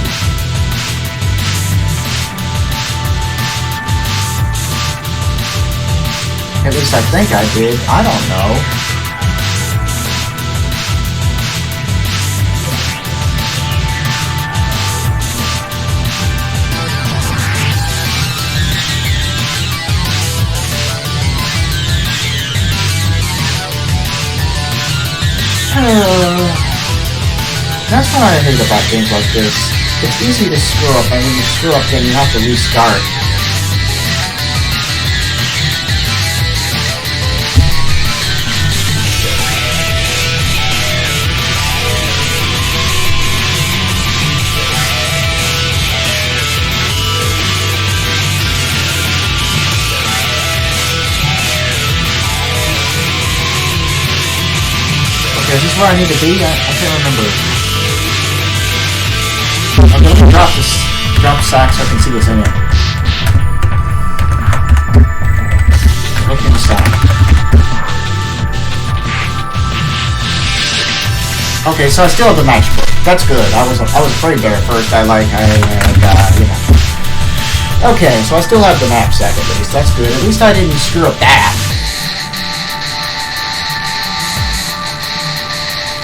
At least I think I did. I don't know. That's what I hate about games like this. It's easy to screw up, and when you screw up, then you have to restart. Okay, is this where I need to be? I can't remember. Okay, let me drop the sack so I can see what's in it. Look in the sack. Okay, so I still have the matchbook. That's good. I was afraid there at first. You know. Okay, so I still have the knapsack at least. That's good. At least I didn't screw up that.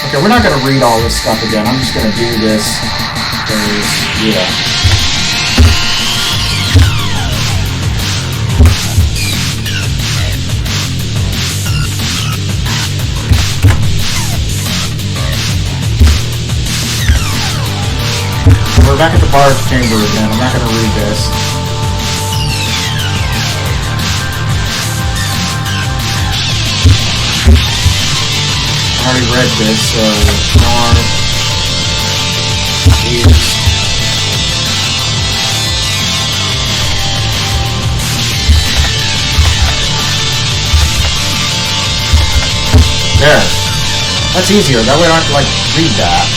Okay, we're not going to read all this stuff again. I'm just going to do this because, yeah. We're back at the barge chamber again. I'm not going to read this. I already read this, so north, east. There. That's easier. That way I don't have to, like, read that.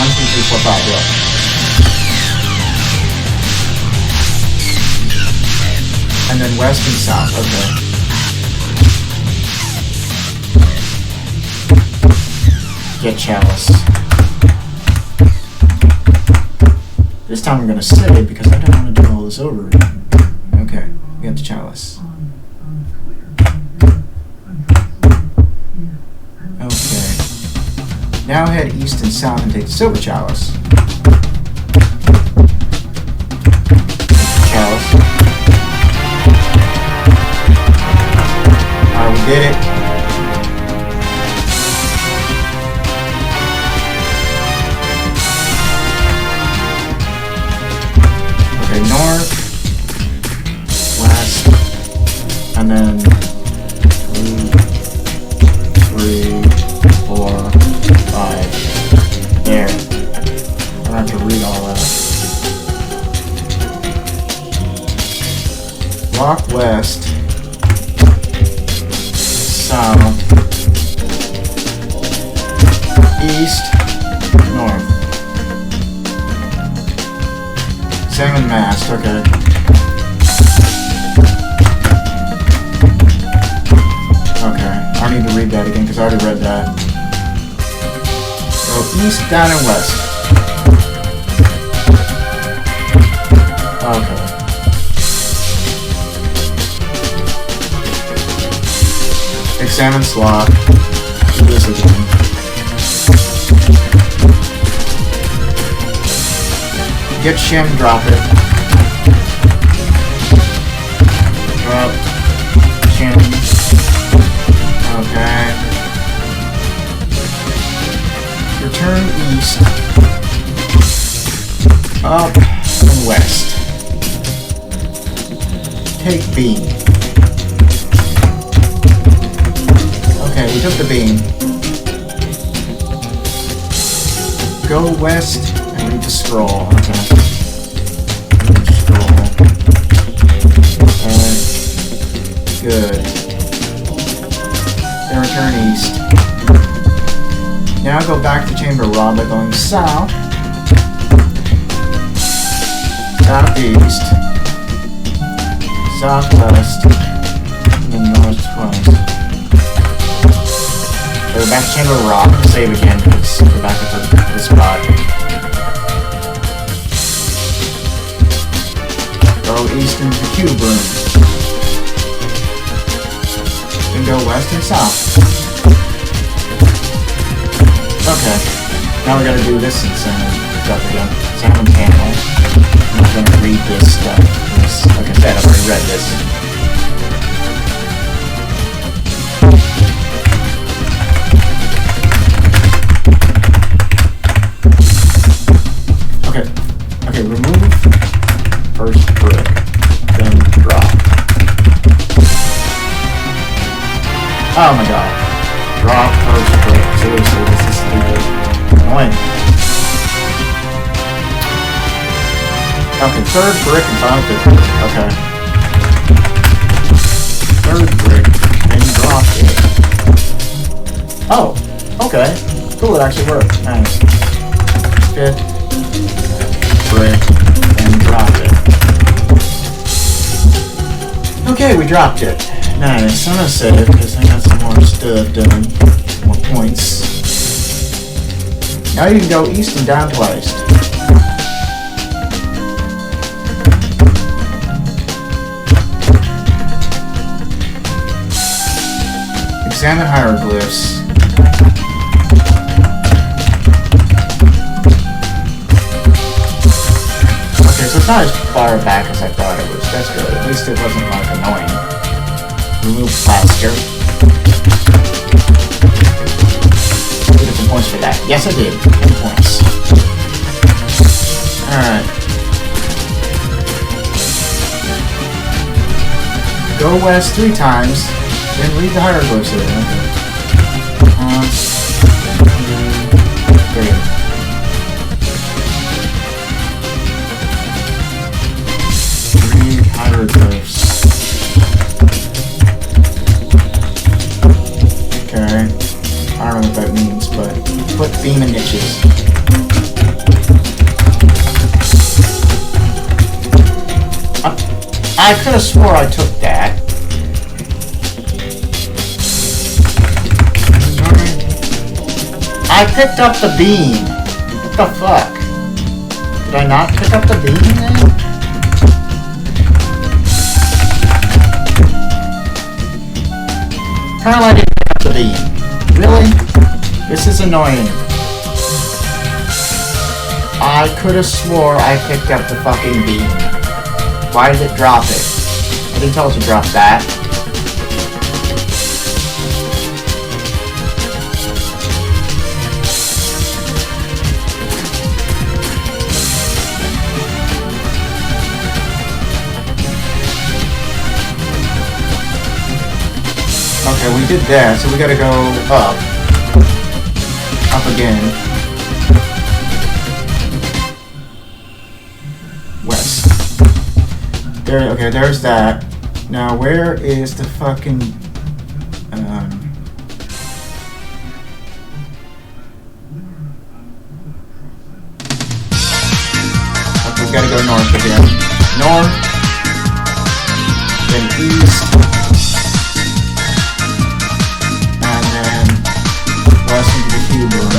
1, 2, 3, 4, 5, yeah. And then west and south, okay. Get chalice. This time I'm going to save because I don't want to do all this over again. Okay, we got the chalice. Okay. Now head east and south and take the silver chalice. Chalice. Alright, we did it. North, west, and then 2, 3, 4, 5. There. I don't have to read all that. Walk west, south, east, north. Salmon mast, okay. Okay, I don't need to read that again because I already read that. So east, down, and west. Okay. Examine slot. Do this again. Get shim, drop it. Drop. Shim. Okay. Return east. Up and west. Take beam. Okay, we took the beam. Go west and read the scroll. Okay. Read the scroll. Good. Then return east. Now go back to Chamber Rod by going south. Southeast. Southwest. And then northwest. Go back to Chamber Rock, save again, because we're back at the spot. Go east into the cube room. Then go west and south. Okay. Now we gotta do this stuff again. Salmon panel. I'm not gonna read this stuff. Like I said, I've already read this. Okay, remove first brick, then drop. Oh my god. Drop first brick. Seriously, this is stupid. Annoying. Okay, third brick and final fifth brick. Okay. Third brick, then drop it. Oh, okay. Cool, it actually worked. Nice. Fifth brick and drop it. Okay, we dropped it. Nice. I'm gonna save because I got some more stuff done. More points. Now you can go east and down twice. Examine hieroglyphs. Okay, so it's not as far back as I thought it was. That's good. At least it wasn't like annoying. Remove plaster. You get some points for that. Yes, I did. 10 points. Alright. Go west 3 times, then read the hieroglyphs here. Okay. 3. Hieroglyphs. Okay. I don't know what that means, but put beam in niches. I could have swore I took that. I picked up the beam. What the fuck? Did I not pick up the beam then? Apparently I didn't pick up the beam. Really? This is annoying. I could have swore I picked up the fucking beam. Why did it drop it? I didn't tell it to drop that. Okay, we did that, so we gotta go up. Up again. West. There, okay, there's that. Now, where is the fucking... Okay, we gotta go north again. North. Then east. Into the cube room.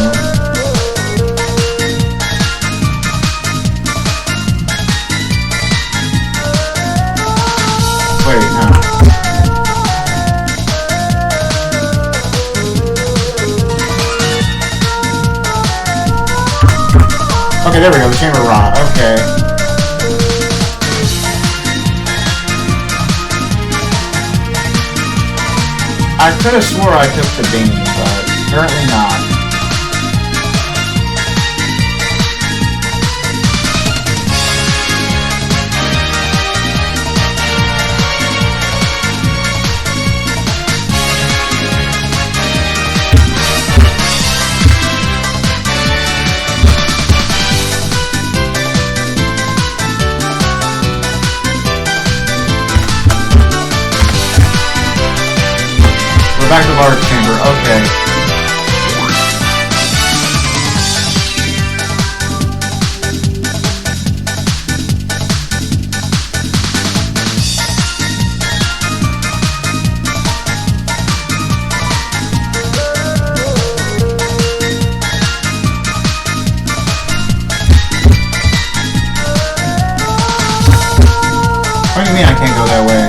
Wait, no. Okay, there we go, the chamber raw. Okay. I could have swore I took the beam, but apparently not. Back to large chamber, okay. What do you mean I can't go that way?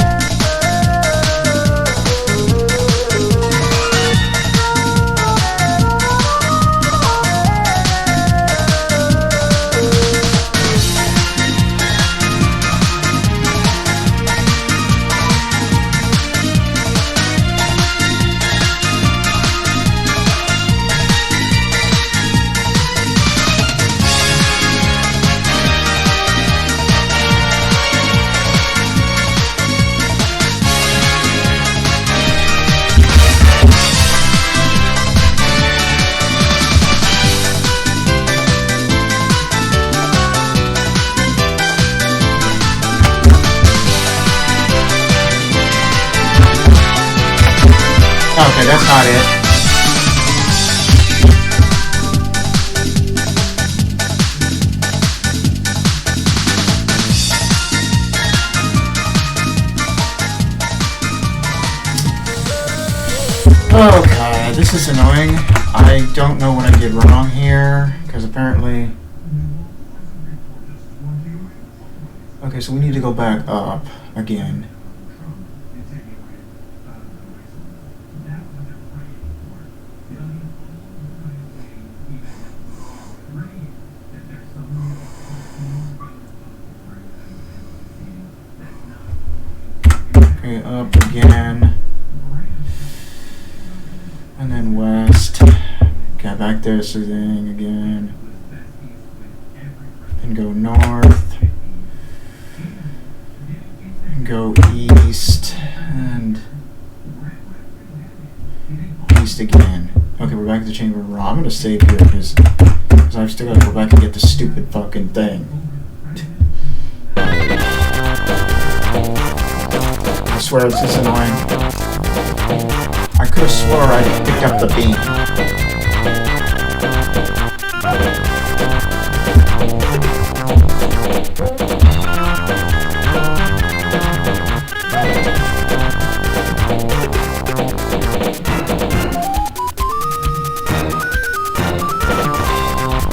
Okay, that's not it. Okay, this is annoying. I don't know what I did wrong here, because apparently... Okay, so we need to go back up again. Okay, up again. And then west. Okay, back there, thing again. And go north. And go east. And east again. Okay, we're back at the chamber of raw. I'm gonna save here because I've still gotta go back and get this stupid fucking thing. I swear this is annoying. I could have swore I picked up the beam.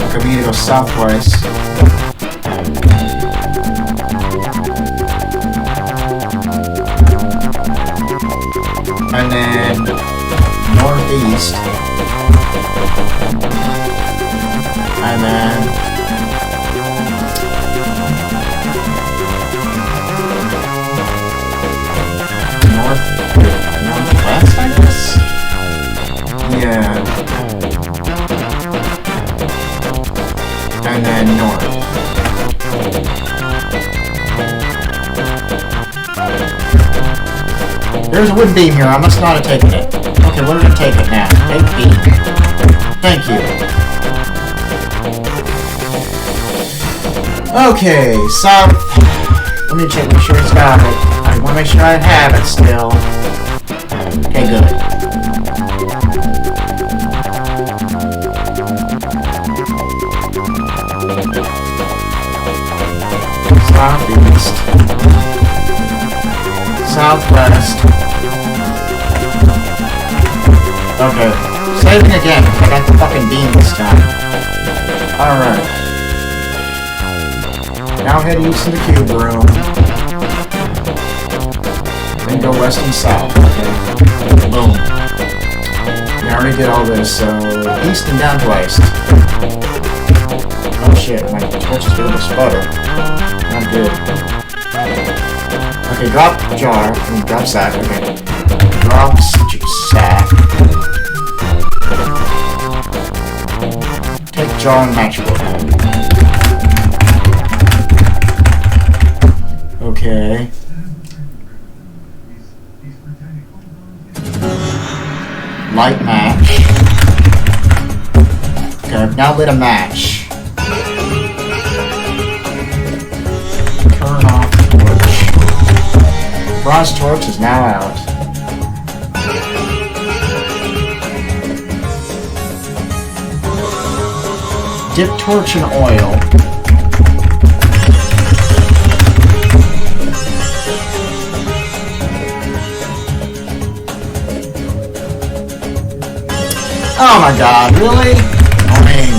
Okay, we need to go southwest. And then northeast, and then northwest, I guess? Yeah. And then north. There's a wood beam here. I must not have taken it. Okay, we're going to take it now. Take beam. Thank you. Okay, south. Let me check, make sure it's got it. I want to make sure I have it still. Okay, good. Southeast. Southwest. Okay. Saving again. I got the fucking beam this time. Alright. Now head east to the cube room. Then go west and south. Okay. Boom. We already did all this, so east and down to west. Oh shit, my torch is gonna sputter. Not good. Okay, drop jar. Drop sack, okay. Drop sack. Take jar and matchbook. Okay. Light match. Okay, I've now lit a match. Turn off torch. Bronze torch is now out. Dip torch in oil. Oh my god, really? I mean,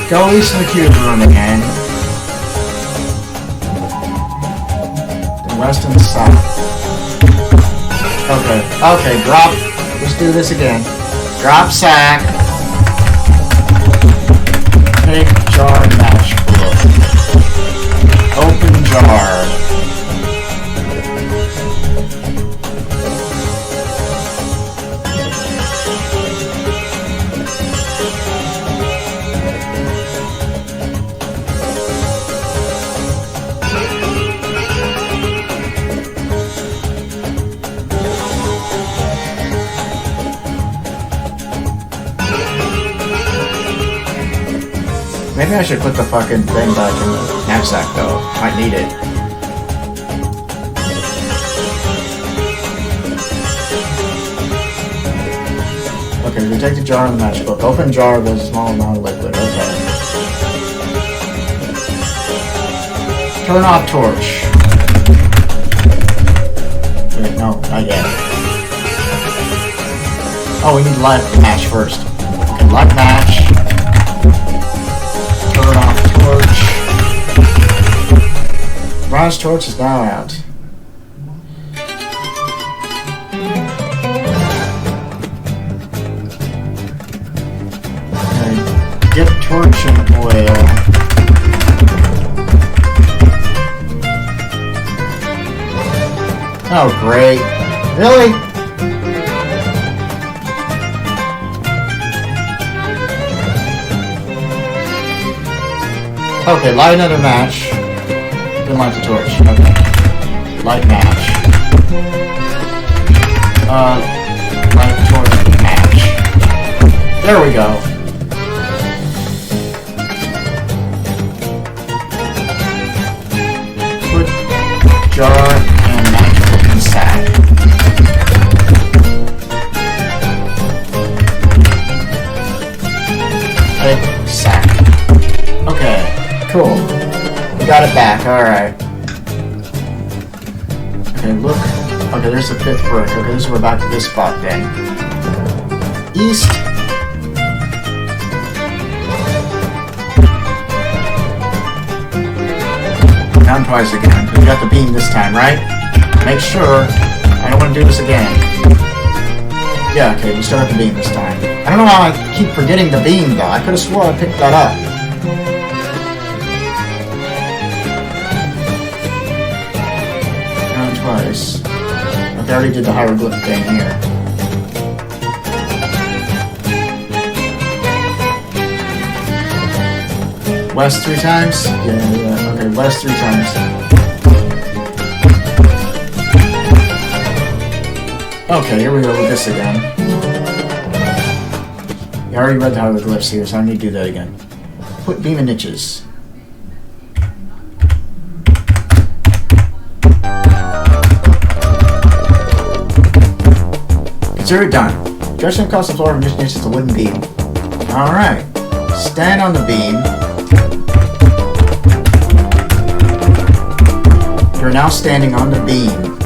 go at least in the cube room again. The west and the south. Okay, drop. Let's do this again. Drop sack. Take jar and match. Open jar. Maybe I should put the fucking thing back in the knapsack though. Might need it. Okay, we take the jar and the matchbook. Open jar, there's a small amount of liquid. Okay. Turn off torch. Wait, no, not yet. Oh, we need to light the match first. Okay, light match. Turn off torch. Bronze torch is now out. Okay, dip torch in oil. Oh, great. Really? Okay, light another match. Then light the torch. Okay. Light match. Light torch match. There we go. Put jar and match in sack. Take sack. Okay. Cool. We got it back, alright. Okay, look. Okay, there's the 5th brick. Okay, so we're back to this spot then. East. Down twice again. We got the beam this time, right? Make sure. I don't want to do this again. Yeah, okay, we still have the beam this time. I don't know how I keep forgetting the beam, though. I could have swore I picked that up. Twice. Okay, I already did the hieroglyph thing here. West 3 times? Yeah. Okay, west 3 times. Okay, here we go with this again. I already read the hieroglyphs here, so I need to do that again. Put beam in niches. Consider it done. Stretching across the floor of each niche is a wooden beam. Alright. Stand on the beam. You're now standing on the beam.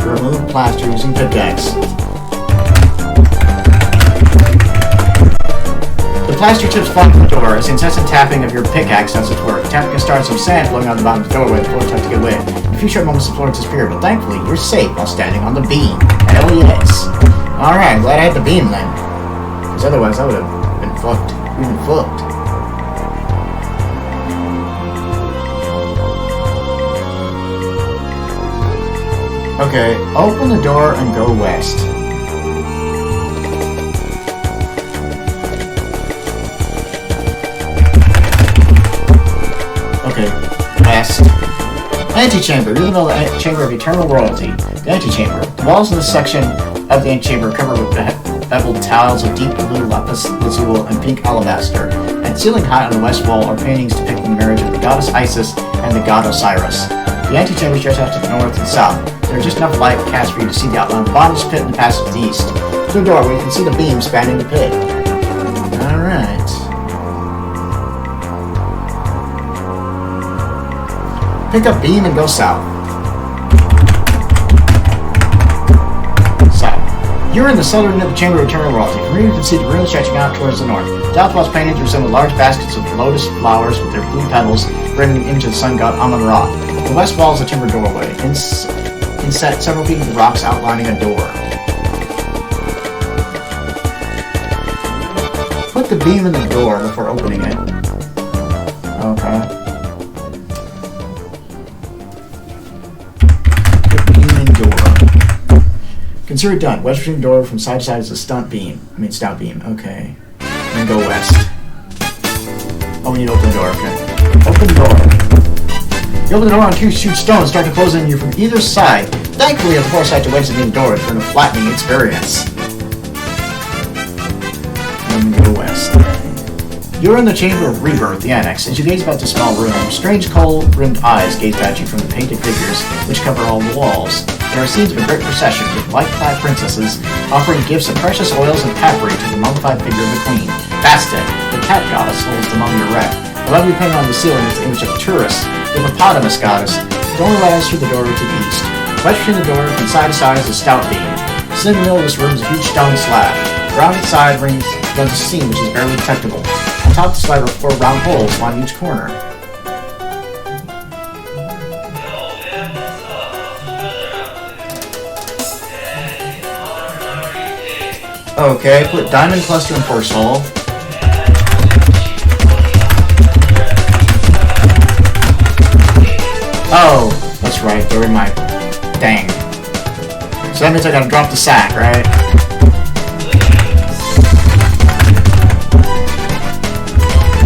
Remove plaster using pickaxe. The plaster chips fall from the door as the incessant tapping of your pickaxe does its work. Tapping starts some sand flowing out the bottom of the doorway. The floor starts to get wet. In a few short moments, the floor disappears, but thankfully, you're safe while standing on the beam. Alias. Alright, glad I had the beam then. Because otherwise I would have been fucked. Even fucked. Okay, open the door and go west. Okay, west. Antechamber. You're in the chamber of eternal royalty. The antechamber. The walls in this section of the antechamber are covered with beveled tiles of deep blue lapis lazuli and pink alabaster. And ceiling high on the west wall are paintings depicting the marriage of the goddess Isis and the god Osiris. The antechamber stretches out to the north and south. There's just enough light cast for you to see the outline of the bottomless pit and the passage to the east. Through the doorway, you can see the beam spanning the pit. Alright. Pick up beam and go south. South. You're in the southern end of the Chamber of Eternal Royalty. From here you can see the ruins stretching out towards the north. Southwest paintings resemble large baskets of lotus flowers with their blue petals bringing into the sun god Amun-Ra. The west wall is a timber doorway. Inset several feet of the rocks outlining a door. Put the beam in the door before opening it. Okay. Put the beam in the door. Consider it done. West between the door from side to side is a stout beam. Okay. And then go west. Oh, we need to open the door. Okay. Open the door. You open the door on two huge stones, start to close in you from either side. Thankfully, you have the foresight to wedge the main door for a flattening experience. And go west. You're in the Chamber of Rebirth, the Annex. As you gaze about the small room, strange coal-rimmed eyes gaze at you from the painted figures which cover all the walls. There are scenes of a great procession with white-clad princesses offering gifts of precious oils and papyri to the mummified figure of the queen. Bastet, the cat goddess, holds the mummy erect. Above you, painted on the ceiling, is the image of Turris, the hippopotamus goddess. The door lies through the doorway to the east. Wedged between the door, from side to side, is a stout beam. Sitting in the middle of this room is a huge stone slab. Around its side runs a seam which is barely detectable. On top of the slab are 4 round holes, one in each corner. Okay, put diamond cluster in first hole. Oh, that's right, they're in my... Dang. So that means I gotta drop the sack, right?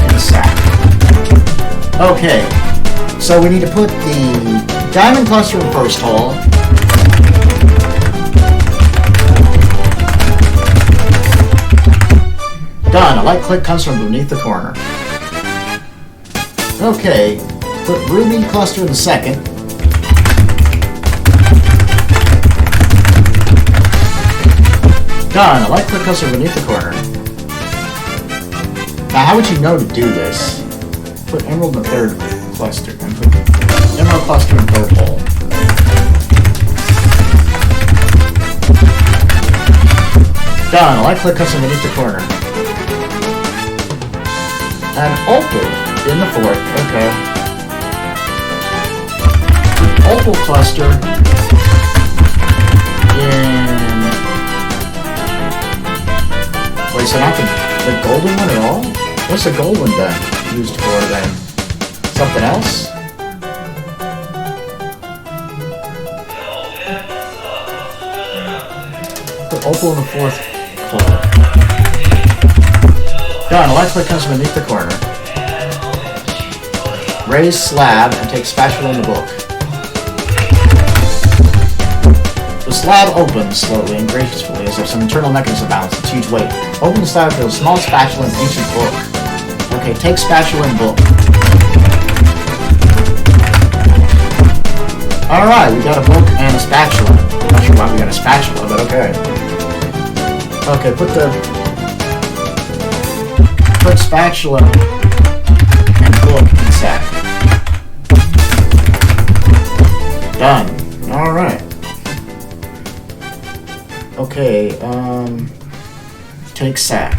The sack. Okay, so we need to put the diamond cluster in first hole. Done. A light click comes from beneath the corner. Okay, put ruby cluster in the second. Done. A light click cluster beneath the corner. Now, how would you know to do this? Put emerald in the third cluster. And put emerald cluster in third hole. Done. A light click cluster beneath the corner. An opal in the fourth. Okay. Opal cluster in... Wait, so not the golden one at all? What's the gold one then used for then? Something else? Put opal in the fourth hole. Done. A light click comes from beneath the corner. Raise slab and take spatula in the book. The slab opens slowly and gracefully as if some internal mechanism balances its huge weight. Open the slab with a small spatula and ancient book. Okay, take spatula and book. Alright, we got a book and a spatula. I'm not sure why we got a spatula, but okay. Okay, put spatula and book in sack. Done. Alright. Okay, take sack.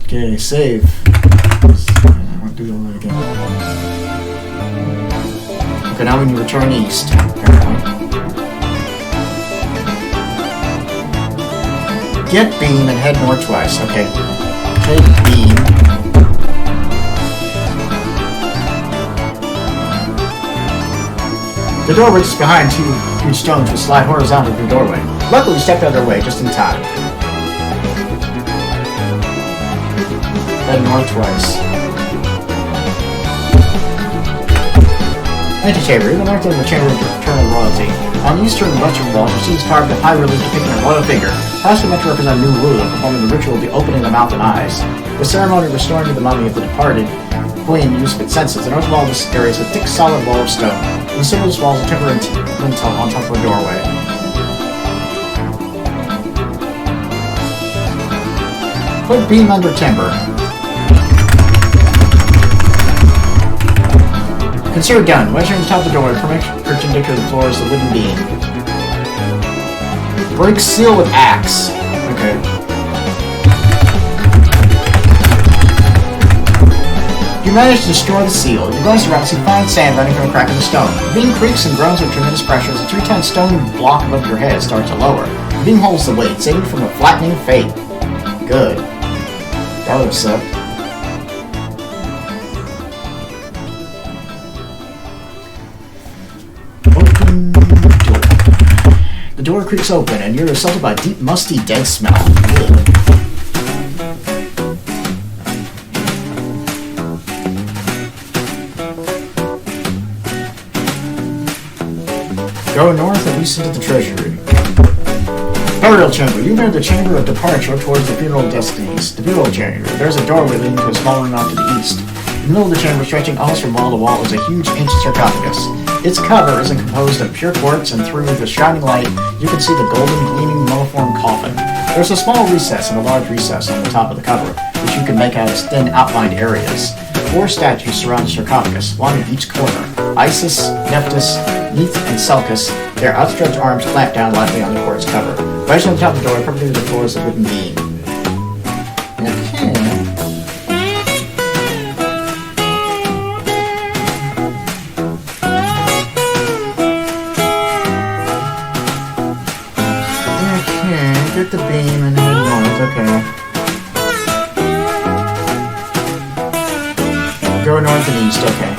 Okay, save. I want to do all that again. Okay, now we need to return east. Get beam and head north twice. Okay. Take beam. The door reaches behind two huge stones will slide horizontally through the doorway. Luckily, we stepped out of their way just in time. Head north twice. Antechamber. In the north end of the Chamber of Eternal Royalty. On the eastern and western walls, receives carved a high relief depicting a royal figure, possibly meant to represent a new ruler performing the ritual of the opening of the mouth and eyes. The ceremony restoring to the mummy of the departed queen the use of its senses. The north wall of this area is a thick, solid wall of stone. In the center of this wall is a timber lintel on top of a doorway. Put beam under timber. Consider done. Wedging the top of the doorway, perpendicular to the floor is the wooden beam. Break seal with axe. Okay. You manage to destroy the seal. You glance around and see fine sand running from a crack in the stone. The beam creaks and groans with tremendous pressure as a 3-ton stone block above your head starts to lower. The beam holds the weight, saving you from a flattening fate. Good. That would have sucked. Open door. The door creaks open and you're assaulted by a deep, musty, dead smell. Ugh. Go north and east into the treasury. Burial chamber. You enter the chamber of departure towards the funeral destinies. The funeral chamber. There's a doorway leading to a small room off to the east. In the middle of the chamber, stretching almost from wall to wall, is a huge ancient sarcophagus. Its cover is composed of pure quartz, and through the shining light, you can see the golden, gleaming, mulliform coffin. There's a small recess and a large recess on the top of the cover, which you can make out as thin, outlined areas. 4 statues surround the sarcophagus, one in each corner. Isis, Nephthys, Neith, and Selkis, their outstretched arms clamped down lightly on the quartz cover. Right on the top of the door, perpendicular to the floor is a wooden beam. Okay. Get the beam and head north, okay. Go north and east, okay.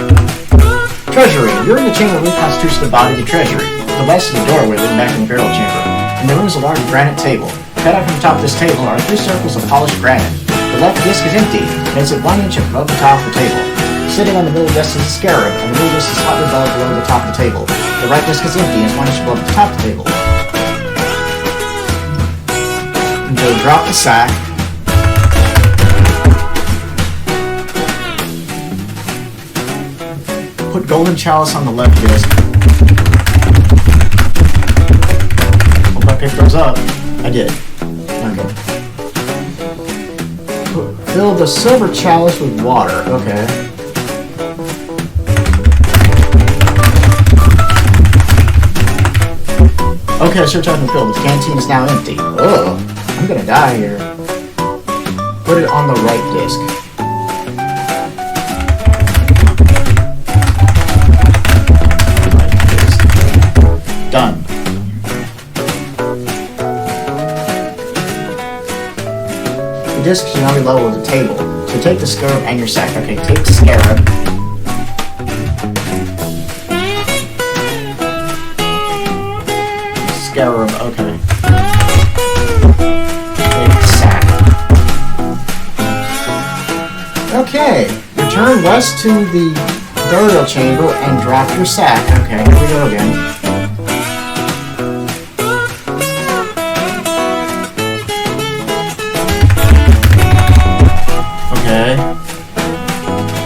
Treasury. You're in the chamber of reconstitution of the body of the treasury. The west is the doorway leading back to the burial chamber. In the room is a large granite table. Cut out from the top of this table are 3 circles of polished granite. The left disc is empty, and it's at 1 inch above the top of the table. Sitting on the middle disc is a scarab, and the middle disc is slightly below the top of the table. The right disc is empty and is 1 inch above the top of the table. And so drop the sack. Put golden chalice on the left disc. Hope I picked those up. I did. Okay. Fill the silver chalice with water. Okay. Okay, search has been filled. The canteen is now empty. Ugh. I'm gonna die here. Put it on the right disc. Done. The disc should now be level with the table. So take the scarab and your sack. Okay, take the scarab. Scarab, okay. Take the sack. Okay, return west to the burial chamber and drop your sack. Okay, here we go again.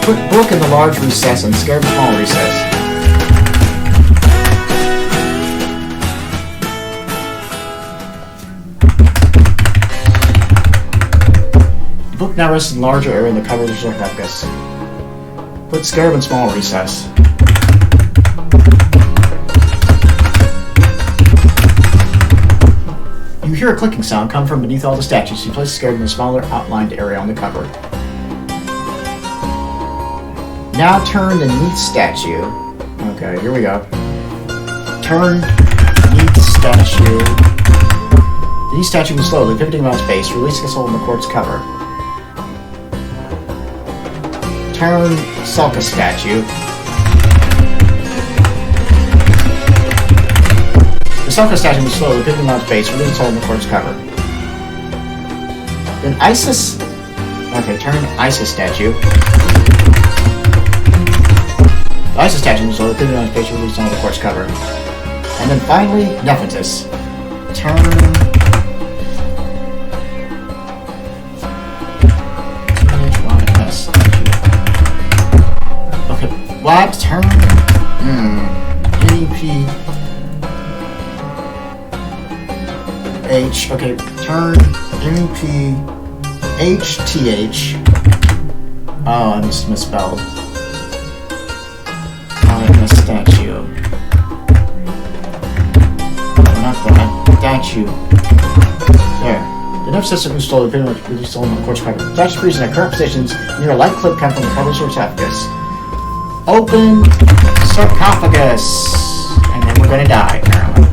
Put book in the large recess and scarab the small recess. The book now rests in the larger area in the cover of the sarcophagus. Put scarab in small recess. You hear a clicking sound come from beneath all the statues. You place the scarab in a smaller outlined area on the cover. Now turn the Neith statue. Okay, here we go. Turn Neith statue The knee statue moves slowly, pivoting around its base, releasing its hold on the quartz cover. Turn Sulca statue. The Sulca statue moves slowly, pivoting around its base, releasing its hold on the quartz cover. Then Isis... Okay, turn Isis statue. The Isis statue moves slowly, pivoting around its base, releasing its hold on the quartz cover. And then finally, Nephantis. Turn... Okay, what? Turn... NEP... H... Okay, turn... NEP... HTH... Oh, I just misspelled. Oh, statue. Statue. There. The nerve system is slowly pretty much released on the quartz cover. Statue freezes at current positions near a light clip coming from the cover sarcophagus. Open sarcophagus. And then we're gonna die, apparently.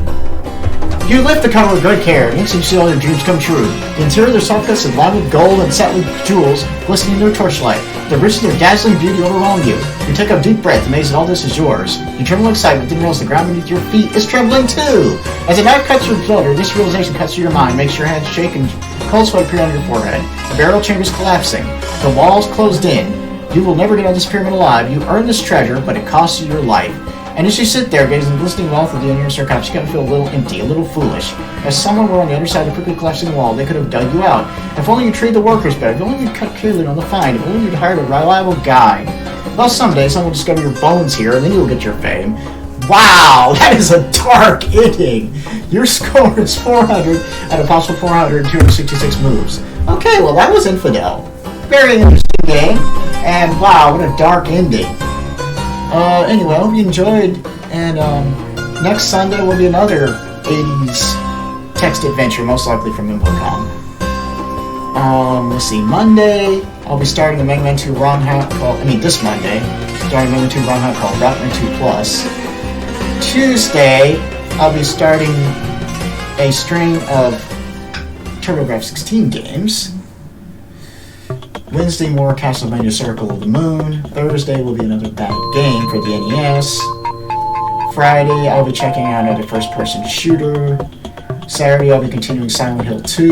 You lift the cover with great care, and instantly see all your dreams come true. The interior of the sarcophagus is lined with gold and set with jewels glistening in their torchlight. The riches of dazzling beauty overwhelm you. You take a deep breath, amazed that all this is yours. You tremble in excitement, didn't realize the ground beneath your feet is trembling too. As a knife cuts through blood, or this realization cuts through your mind, makes your hands shake and cold sweat appear on your forehead. The burial chamber is collapsing. The walls closed in. You will never get out of this pyramid alive. You earned this treasure, but it costs you your life. And as you sit there, gazing at the glistening wealth of the inner sarcophagus, you kind of feel a little empty, a little foolish. As someone were on the other side of the quickly collapsing wall, they could have dug you out. If only you treated the workers better, if only you'd cut clearly on the find, if only you'd hired a reliable guide. Well, someday someone will discover your bones here, and then you'll get your fame. Wow, that is a dark ending. Your score is 400 out of possible 400 and 266 moves. Okay, well, that was Infidel. Very interesting game, and wow, what a dark ending. Anyway, I hope you enjoyed, and next Sunday will be another 80s text adventure, most likely from Infocom. Let's see, Monday, I'll be starting a Mega Man 2 ROM hack called, this Monday, starting a Mega Man 2 ROM hack called Rockman 2 Plus. Tuesday, I'll be starting a string of TurboGrafx 16 games. Wednesday, more Castlevania Circle of the Moon. Thursday will be another bad game for the NES. Friday, I'll be checking out another first-person shooter. Saturday, I'll be continuing Silent Hill 2.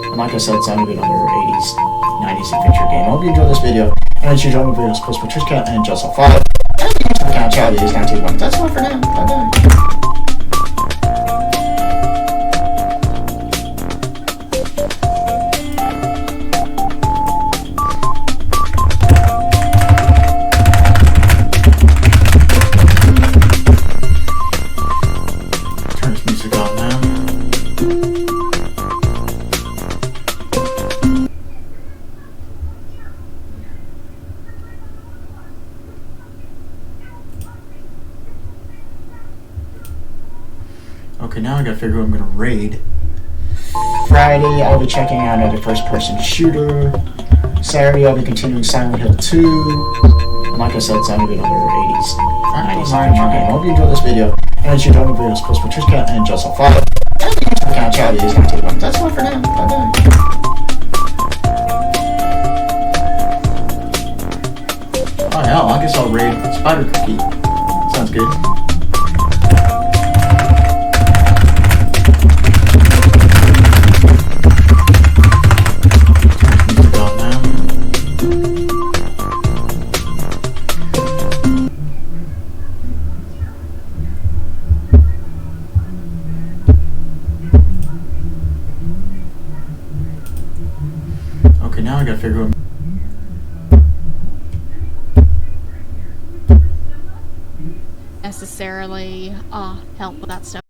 And like I said, it's going to be another 80s, 90s adventure game. I hope you enjoyed this video. And as usual, my videos post for Twitchcat and Justle5. And the YouTube account, Charlie is 921. That's all for now. Bye-bye. Okay, now I gotta figure out who I'm gonna raid. Friday, I'll be checking out another first-person shooter. Saturday, I'll be continuing Silent Hill 2. And like I said, it's going to be another 80s, 90s adventure game. I hope you enjoyed this video. And as you enjoyed my videos, post for Twitchcat and Justle5. And the YouTube account, Charlie is 921. That's all for now. Bye-bye. Oh hell, I guess I'll raid Spider Cookie. Sounds good. Okay, now I gotta figure out. Necessarily help with that stuff.